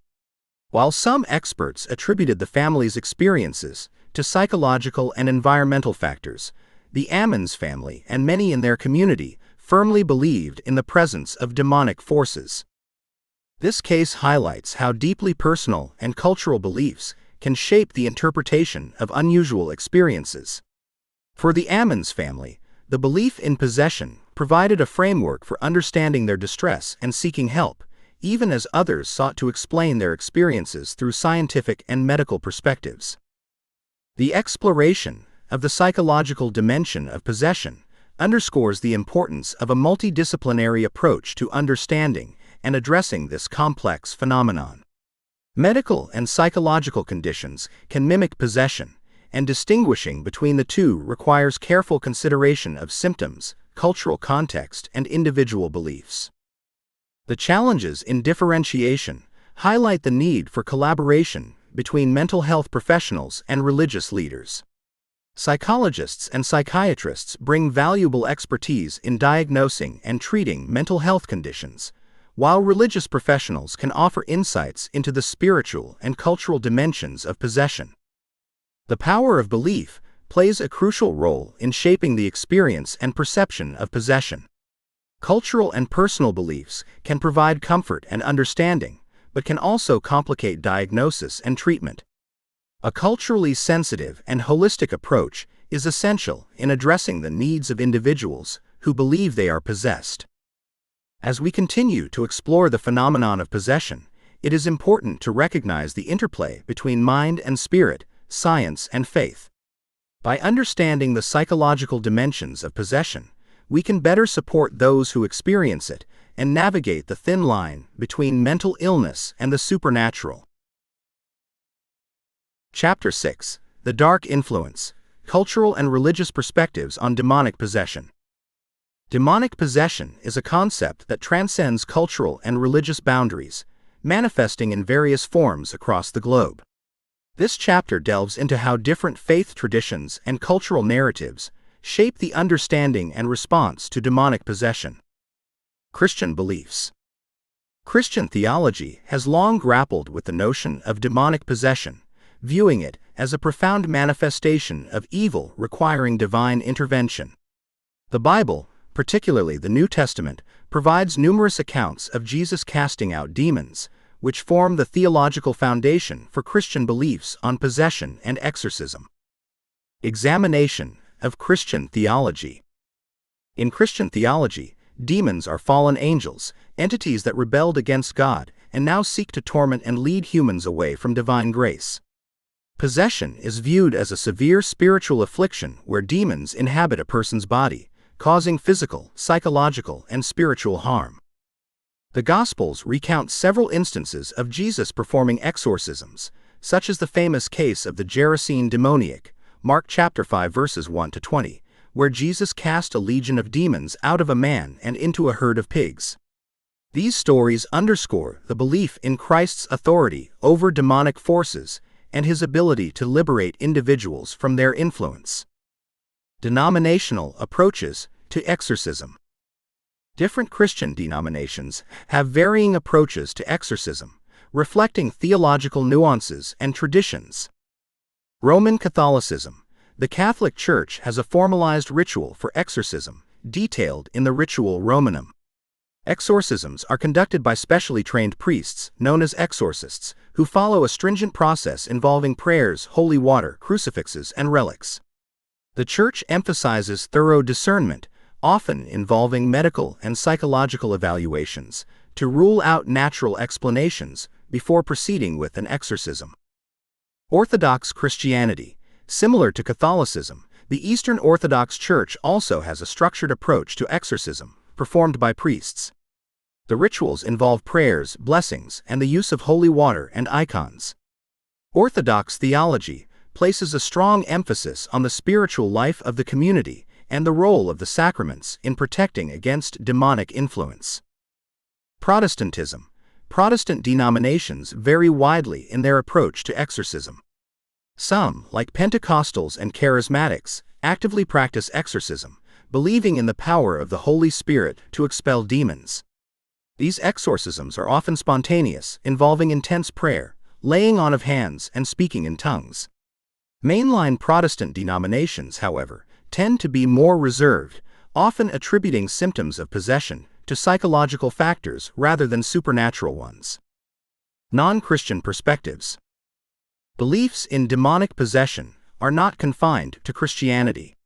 While some experts attributed the family's experiences to psychological and environmental factors, the Ammons family and many in their community firmly believed in the presence of demonic forces. This case highlights how deeply personal and cultural beliefs can shape the interpretation of unusual experiences. For the Ammons family, the belief in possession provided a framework for understanding their distress and seeking help, even as others sought to explain their experiences through scientific and medical perspectives. The exploration of the psychological dimension of possession underscores the importance of a multidisciplinary approach to understanding and addressing this complex phenomenon. Medical and psychological conditions can mimic possession, and distinguishing between the two requires careful consideration of symptoms, cultural context, and individual beliefs. The challenges in differentiation highlight the need for collaboration between mental health professionals and religious leaders. Psychologists and psychiatrists bring valuable expertise in diagnosing and treating mental health conditions, while religious professionals can offer insights into the spiritual and cultural dimensions of possession. The power of belief plays a crucial role in shaping the experience and perception of possession. Cultural and personal beliefs can provide comfort and understanding, but can also complicate diagnosis and treatment. A culturally sensitive and holistic approach is essential in addressing the needs of individuals who believe they are possessed. As we continue to explore the phenomenon of possession, it is important to recognize the interplay between mind and spirit, science and faith. By understanding the psychological dimensions of possession, we can better support those who experience it and navigate the thin line between mental illness and the supernatural. Chapter 6: The Dark Influence: Cultural and Religious Perspectives on Demonic Possession. Demonic possession is a concept that transcends cultural and religious boundaries, manifesting in various forms across the globe. This chapter delves into how different faith traditions and cultural narratives shape the understanding and response to demonic possession. Christian beliefs. Christian theology has long grappled with the notion of demonic possession, viewing it as a profound manifestation of evil requiring divine intervention. The Bible, particularly the New Testament, provides numerous accounts of Jesus casting out demons, which form the theological foundation for Christian beliefs on possession and exorcism. Examination of Christian theology. In Christian theology, demons are fallen angels, entities that rebelled against God and now seek to torment and lead humans away from divine grace. Possession is viewed as a severe spiritual affliction where demons inhabit a person's body, causing physical, psychological, and spiritual harm. The Gospels recount several instances of Jesus performing exorcisms, such as the famous case of the Gerasene demoniac, Mark chapter 5 verses 1 to 20, where Jesus cast a legion of demons out of a man and into a herd of pigs. These stories underscore the belief in Christ's authority over demonic forces and his ability to liberate individuals from their influence. Denominational approaches to exorcism. Different Christian denominations have varying approaches to exorcism, reflecting theological nuances and traditions. Roman Catholicism. The Catholic Church has a formalized ritual for exorcism, detailed in the Ritual Romanum. Exorcisms are conducted by specially trained priests, known as exorcists, who follow a stringent process involving prayers, holy water, crucifixes, and relics. The Church emphasizes thorough discernment, often involving medical and psychological evaluations, to rule out natural explanations before proceeding with an exorcism. Orthodox Christianity. Similar to Catholicism, the Eastern Orthodox Church also has a structured approach to exorcism, performed by priests. The rituals involve prayers, blessings, and the use of holy water and icons. Orthodox theology places a strong emphasis on the spiritual life of the community and the role of the sacraments in protecting against demonic influence. Protestantism. Protestant denominations vary widely in their approach to exorcism. Some, like Pentecostals and Charismatics, actively practice exorcism, believing in the power of the Holy Spirit to expel demons. These exorcisms are often spontaneous, involving intense prayer, laying on of hands, and speaking in tongues. Mainline Protestant denominations, however, tend to be more reserved, often attributing symptoms of possession to psychological factors rather than supernatural ones. Non-Christian perspectives. Beliefs in demonic possession are not confined to Christianity.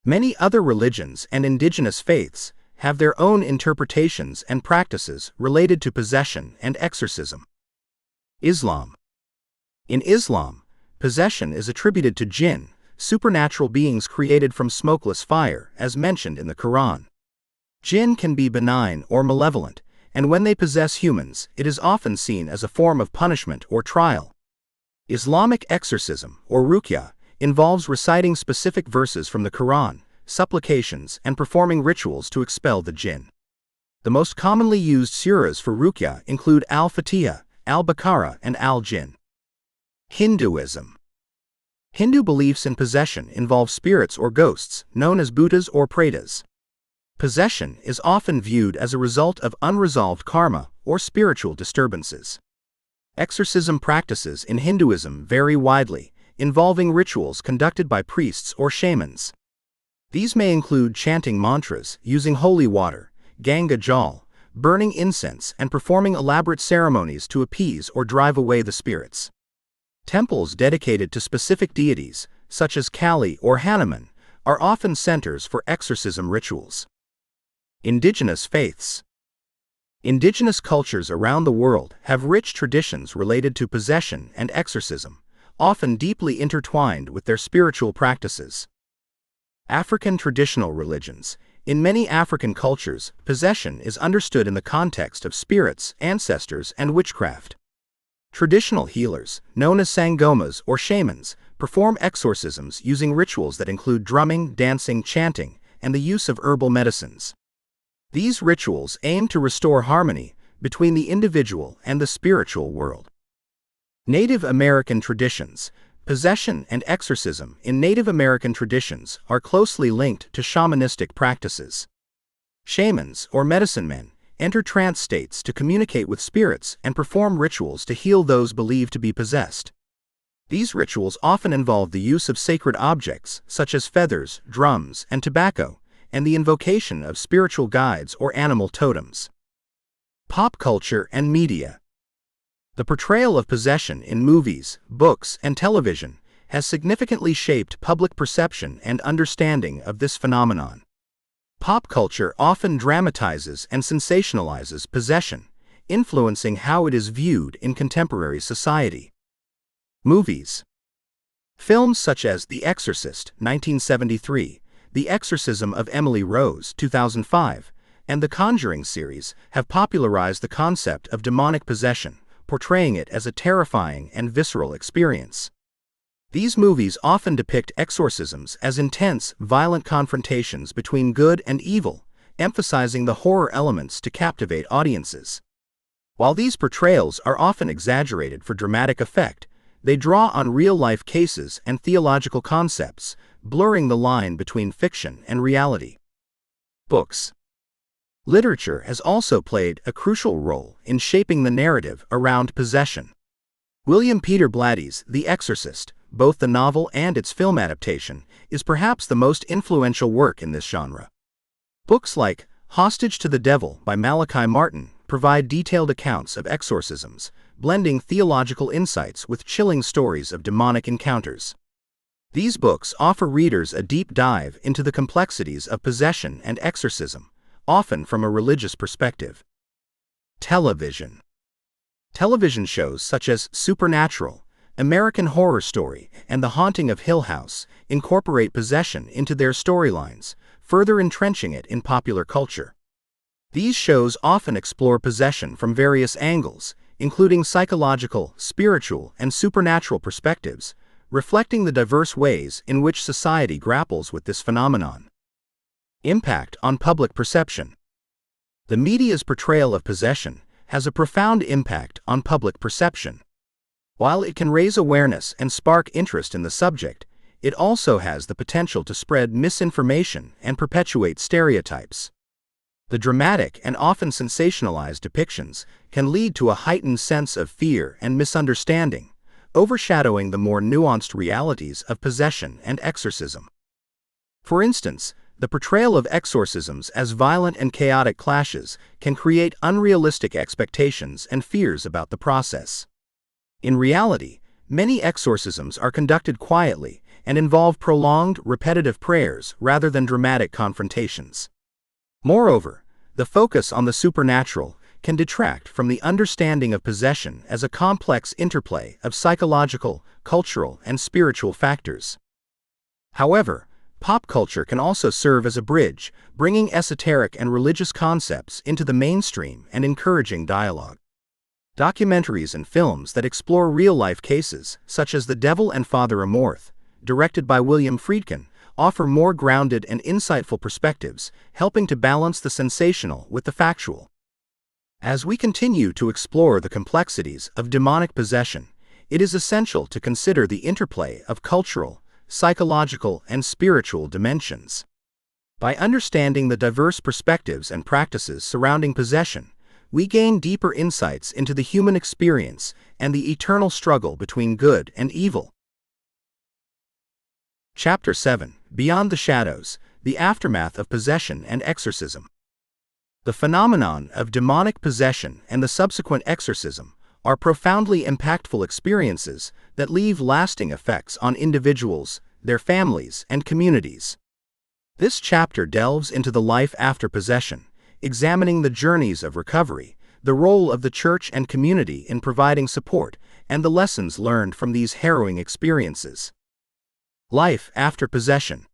Many other religions and indigenous faiths have their own interpretations and practices related to possession and exorcism. Islam. In Islam, possession is attributed to jinn, supernatural beings created from smokeless fire, as mentioned in the Quran. Jinn can be benign or malevolent, and when they possess humans, it is often seen as a form of punishment or trial. Islamic exorcism, or ruqya, involves reciting specific verses from the Quran, supplications, and performing rituals to expel the jinn. The most commonly used surahs for ruqya include Al-Fatiha, Al-Baqarah, and Al-Jinn. Hinduism. Hindu beliefs in possession involve spirits or ghosts, known as bhutas or pretas. Possession is often viewed as a result of unresolved karma or spiritual disturbances. Exorcism practices in Hinduism vary widely, involving rituals conducted by priests or shamans. These may include chanting mantras, using holy water, Ganga Jal, burning incense, and performing elaborate ceremonies to appease or drive away the spirits. Temples dedicated to specific deities, such as Kali or Hanuman, are often centers for exorcism rituals. Indigenous faiths. Indigenous cultures around the world have rich traditions related to possession and exorcism, often deeply intertwined with their spiritual practices. African traditional religions. In many African cultures, possession is understood in the context of spirits, ancestors, and witchcraft. Traditional healers, known as sangomas or shamans, perform exorcisms using rituals that include drumming, dancing, chanting, and the use of herbal medicines. These rituals aim to restore harmony between the individual and the spiritual world. Native American traditions. Possession and exorcism in Native American traditions are closely linked to shamanistic practices. Shamans, or medicine men, enter trance states to communicate with spirits and perform rituals to heal those believed to be possessed. These rituals often involve the use of sacred objects, such as feathers, drums, and tobacco, and the invocation of spiritual guides or animal totems. Pop culture and media. The portrayal of possession in movies, books, and television has significantly shaped public perception and understanding of this phenomenon. Pop culture often dramatizes and sensationalizes possession, influencing how it is viewed in contemporary society. Movies. Films such as The Exorcist, 1973, The Exorcism of Emily Rose, 2005, and The Conjuring series have popularized the concept of demonic possession, portraying it as a terrifying and visceral experience. These movies often depict exorcisms as intense, violent confrontations between good and evil, emphasizing the horror elements to captivate audiences. While these portrayals are often exaggerated for dramatic effect, they draw on real-life cases and theological concepts, blurring the line between fiction and reality. Books. Literature has also played a crucial role in shaping the narrative around possession. William Peter Blatty's The Exorcist, both the novel and its film adaptation, is perhaps the most influential work in this genre. Books like Hostage to the Devil by Malachi Martin provide detailed accounts of exorcisms, blending theological insights with chilling stories of demonic encounters. These books offer readers a deep dive into the complexities of possession and exorcism, often from a religious perspective. Television. Television shows such as Supernatural, American Horror Story, and The Haunting of Hill House incorporate possession into their storylines, further entrenching it in popular culture. These shows often explore possession from various angles, including psychological, spiritual, and supernatural perspectives, reflecting the diverse ways in which society grapples with this phenomenon. Impact on public perception. The media's portrayal of possession has a profound impact on public perception. While it can raise awareness and spark interest in the subject, it also has the potential to spread misinformation and perpetuate stereotypes. The dramatic and often sensationalized depictions can lead to a heightened sense of fear and misunderstanding, overshadowing the more nuanced realities of possession and exorcism. For instance, the portrayal of exorcisms as violent and chaotic clashes can create unrealistic expectations and fears about the process. In reality, many exorcisms are conducted quietly and involve prolonged, repetitive prayers rather than dramatic confrontations. Moreover, the focus on the supernatural can detract from the understanding of possession as a complex interplay of psychological, cultural, and spiritual factors. However, pop culture can also serve as a bridge, bringing esoteric and religious concepts into the mainstream and encouraging dialogue. Documentaries and films that explore real-life cases, such as The Devil and Father Amorth, directed by William Friedkin, offer more grounded and insightful perspectives, helping to balance the sensational with the factual. As we continue to explore the complexities of demonic possession, it is essential to consider the interplay of cultural, psychological, and spiritual dimensions. By understanding the diverse perspectives and practices surrounding possession, we gain deeper insights into the human experience and the eternal struggle between good and evil. Chapter 7: Beyond the Shadows, the Aftermath of Possession and Exorcism. The phenomenon of demonic possession and the subsequent exorcism are profoundly impactful experiences that leave lasting effects on individuals, their families, and communities. This chapter delves into the life after possession, examining the journeys of recovery, the role of the church and community in providing support, and the lessons learned from these harrowing experiences. Life after possession.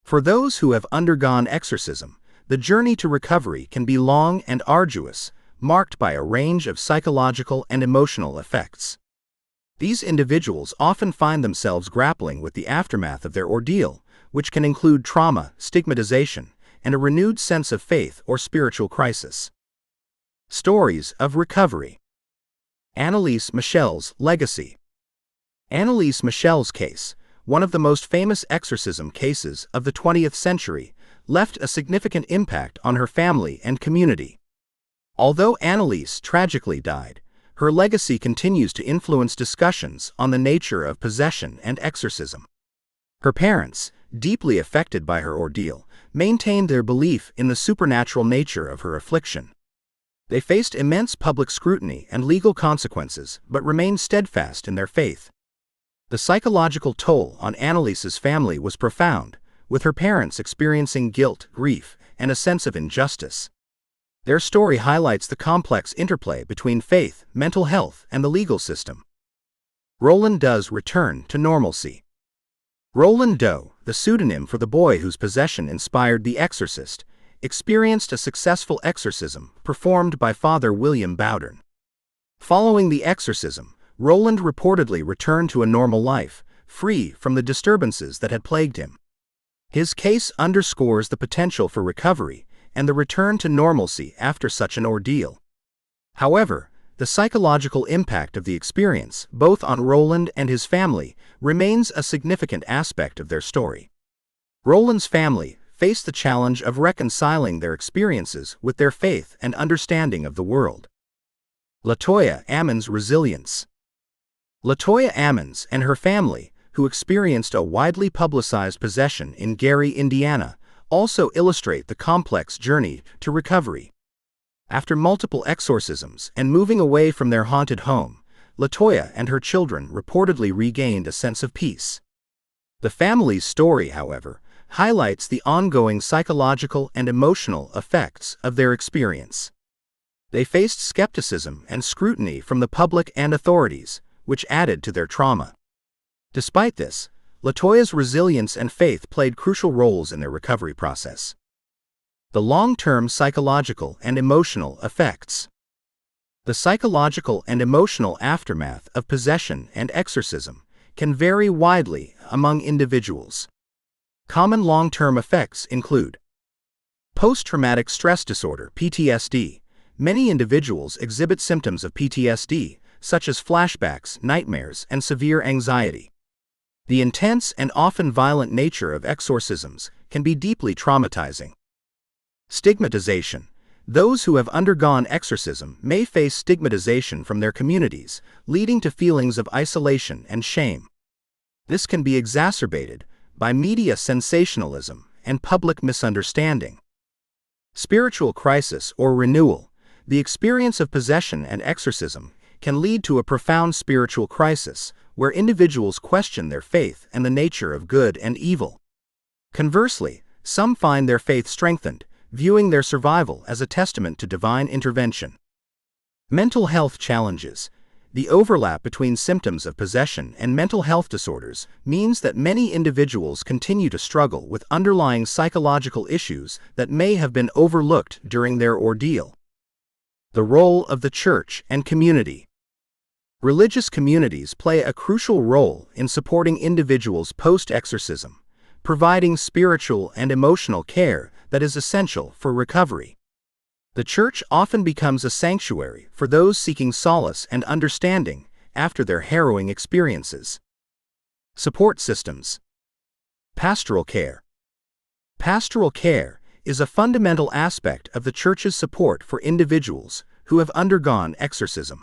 For those who have undergone exorcism, the journey to recovery can be long and arduous, marked by a range of psychological and emotional effects. These individuals often find themselves grappling with the aftermath of their ordeal, which can include trauma, stigmatization, and a renewed sense of faith or spiritual crisis. Stories of recovery. Anneliese Michel's legacy. Anneliese Michel's case, one of the most famous exorcism cases of the 20th century, left a significant impact on her family and community. Although Anneliese tragically died, her legacy continues to influence discussions on the nature of possession and exorcism. Her parents, deeply affected by her ordeal, maintained their belief in the supernatural nature of her affliction. They faced immense public scrutiny and legal consequences but remained steadfast in their faith. The psychological toll on Anneliese's family was profound, with her parents experiencing guilt, grief, and a sense of injustice. Their story highlights the complex interplay between faith, mental health, and the legal system. Roland Doe's return to normalcy. Roland Doe, the pseudonym for the boy whose possession inspired The Exorcist, experienced a successful exorcism performed by Father William Bowdern. Following the exorcism, Roland reportedly returned to a normal life, free from the disturbances that had plagued him. His case underscores the potential for recovery and the return to normalcy after such an ordeal. However, the psychological impact of the experience, both on Roland and his family, remains a significant aspect of their story. Roland's family faced the challenge of reconciling their experiences with their faith and understanding of the world. LaToya Ammon's resilience. LaToya Ammons and her family, who experienced a widely publicized possession in Gary, Indiana, also illustrate the complex journey to recovery. After multiple exorcisms and moving away from their haunted home, LaToya and her children reportedly regained a sense of peace. The family's story, however, highlights the ongoing psychological and emotional effects of their experience. They faced skepticism and scrutiny from the public and authorities, which added to their trauma. Despite this, LaToya's resilience and faith played crucial roles in their recovery process. The long-term psychological and emotional effects. The psychological and emotional aftermath of possession and exorcism can vary widely among individuals. Common long-term effects include post-traumatic stress disorder (PTSD). Many individuals exhibit symptoms of PTSD, such as flashbacks, nightmares, and severe anxiety. The intense and often violent nature of exorcisms can be deeply traumatizing. Stigmatization. Those who have undergone exorcism may face stigmatization from their communities, leading to feelings of isolation and shame. This can be exacerbated by media sensationalism and public misunderstanding. Spiritual crisis or renewal. The experience of possession and exorcism can lead to a profound spiritual crisis, where individuals question their faith and the nature of good and evil. Conversely, some find their faith strengthened, viewing their survival as a testament to divine intervention. Mental health challenges. The overlap between symptoms of possession and mental health disorders means that many individuals continue to struggle with underlying psychological issues that may have been overlooked during their ordeal. The role of the church and community. Religious communities play a crucial role in supporting individuals post-exorcism, providing spiritual and emotional care that is essential for recovery. The church often becomes a sanctuary for those seeking solace and understanding after their harrowing experiences. Support systems. Pastoral care. Pastoral care is a fundamental aspect of the church's support for individuals who have undergone exorcism.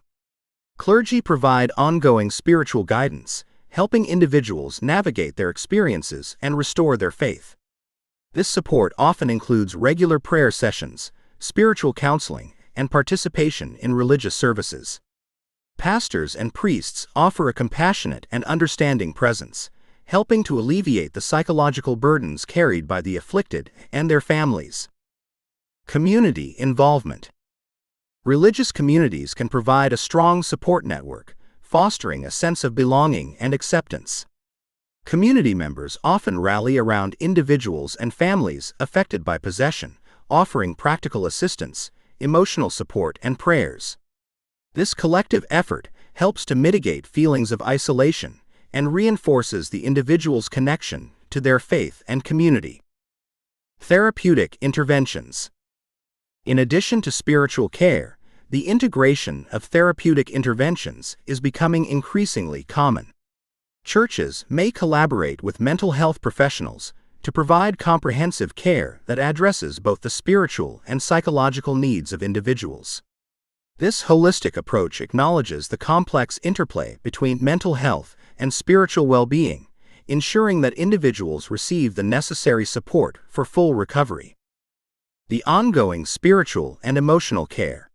Clergy provide ongoing spiritual guidance, helping individuals navigate their experiences and restore their faith. This support often includes regular prayer sessions, spiritual counseling, and participation in religious services. Pastors and priests offer a compassionate and understanding presence, helping to alleviate the psychological burdens carried by the afflicted and their families. Community involvement. Religious communities can provide a strong support network, fostering a sense of belonging and acceptance. Community members often rally around individuals and families affected by possession, offering practical assistance, emotional support, and prayers. This collective effort helps to mitigate feelings of isolation and reinforces the individual's connection to their faith and community. Therapeutic interventions. In addition to spiritual care, the integration of therapeutic interventions is becoming increasingly common. Churches may collaborate with mental health professionals to provide comprehensive care that addresses both the spiritual and psychological needs of individuals. This holistic approach acknowledges the complex interplay between mental health and spiritual well-being, ensuring that individuals receive the necessary support for full recovery. The ongoing spiritual and emotional care.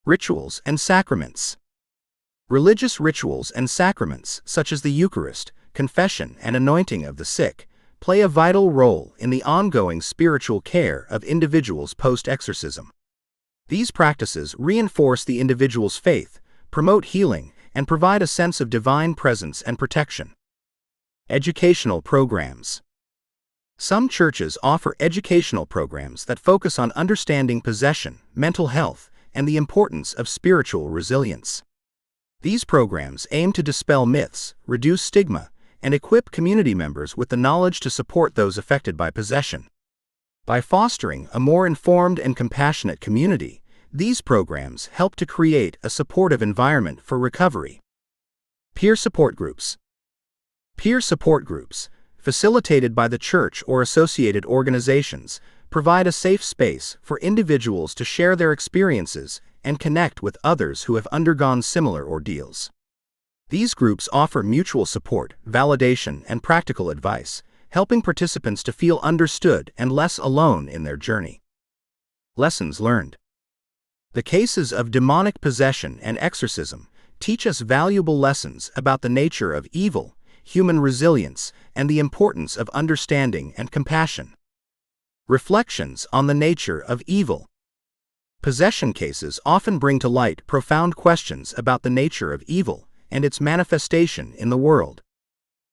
Rituals and sacraments. Religious rituals and sacraments, such as the Eucharist, confession, and anointing of the sick, play a vital role in the ongoing spiritual care of individuals post-exorcism. These practices reinforce the individual's faith, promote healing, and provide a sense of divine presence and protection. Educational programs. Some churches offer educational programs that focus on understanding possession, mental health, and the importance of spiritual resilience. These programs aim to dispel myths, reduce stigma, and equip community members with the knowledge to support those affected by possession. By fostering a more informed and compassionate community, these programs help to create a supportive environment for recovery. Peer support groups. Peer support groups, facilitated by the church or associated organizations, provide a safe space for individuals to share their experiences and connect with others who have undergone similar ordeals. These groups offer mutual support, validation, and practical advice, helping participants to feel understood and less alone in their journey. Lessons learned. The cases of demonic possession and exorcism teach us valuable lessons about the nature of evil, human resilience, and the importance of understanding and compassion. Reflections on the nature of evil. Possession cases often bring to light profound questions about the nature of evil and its manifestation in the world.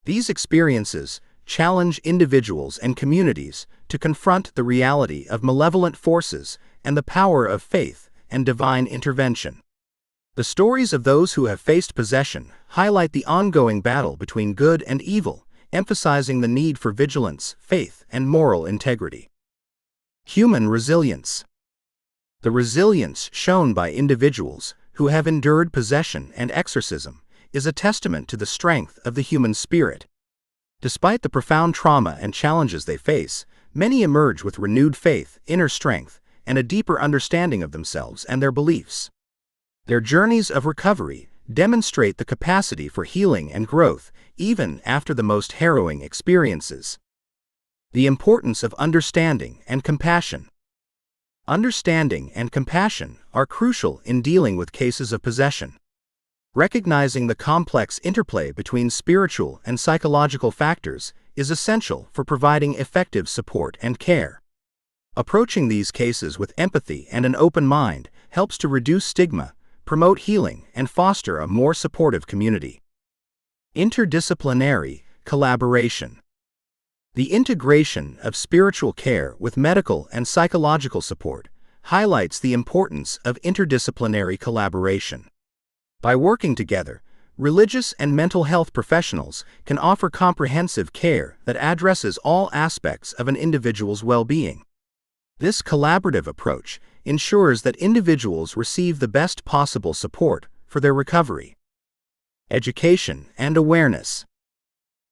These experiences challenge individuals and communities to confront the reality of malevolent forces and the power of faith and divine intervention. The stories of those who have faced possession highlight the ongoing battle between good and evil, emphasizing the need for vigilance, faith, and moral integrity. Human resilience. The resilience shown by individuals who have endured possession and exorcism is a testament to the strength of the human spirit. Despite the profound trauma and challenges they face, many emerge with renewed faith, inner strength, and a deeper understanding of themselves and their beliefs. Their journeys of recovery demonstrate the capacity for healing and growth, even after the most harrowing experiences. The importance of understanding and compassion. Understanding and compassion are crucial in dealing with cases of possession. Recognizing the complex interplay between spiritual and psychological factors is essential for providing effective support and care. Approaching these cases with empathy and an open mind helps to reduce stigma, promote healing, and foster a more supportive community. Interdisciplinary collaboration. The integration of spiritual care with medical and psychological support highlights the importance of interdisciplinary collaboration. By working together, religious and mental health professionals can offer comprehensive care that addresses all aspects of an individual's well-being. This collaborative approach ensures that individuals receive the best possible support for their recovery. Education and awareness.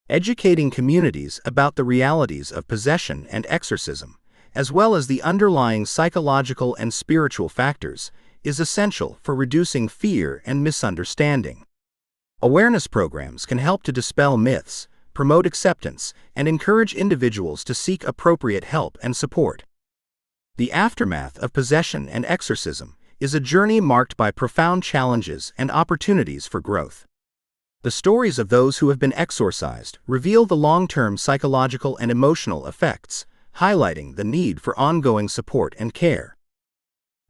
Educating communities about the realities of possession and exorcism, as well as the underlying psychological and spiritual factors, is essential for reducing fear and misunderstanding. Awareness programs can help to dispel myths, promote acceptance, and encourage individuals to seek appropriate help and support. The aftermath of possession and exorcism is a journey marked by profound challenges and opportunities for growth. The stories of those who have been exorcised reveal the long-term psychological and emotional effects, highlighting the need for ongoing support and care.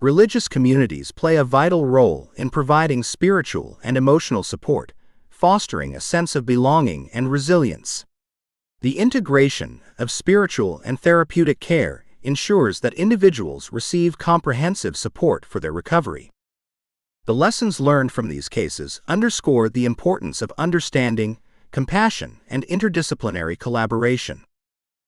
Religious communities play a vital role in providing spiritual and emotional support, fostering a sense of belonging and resilience. The integration of spiritual and therapeutic care ensures that individuals receive comprehensive support for their recovery. The lessons learned from these cases underscore the importance of understanding, compassion, and interdisciplinary collaboration.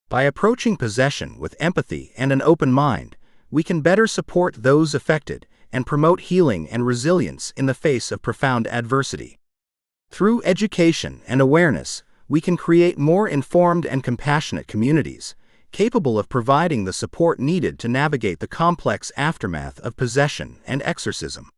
By approaching possession with empathy and an open mind, we can better support those affected and promote healing and resilience in the face of profound adversity. Through education and awareness, we can create more informed and compassionate communities, capable of providing the support needed to navigate the complex aftermath of possession and exorcism.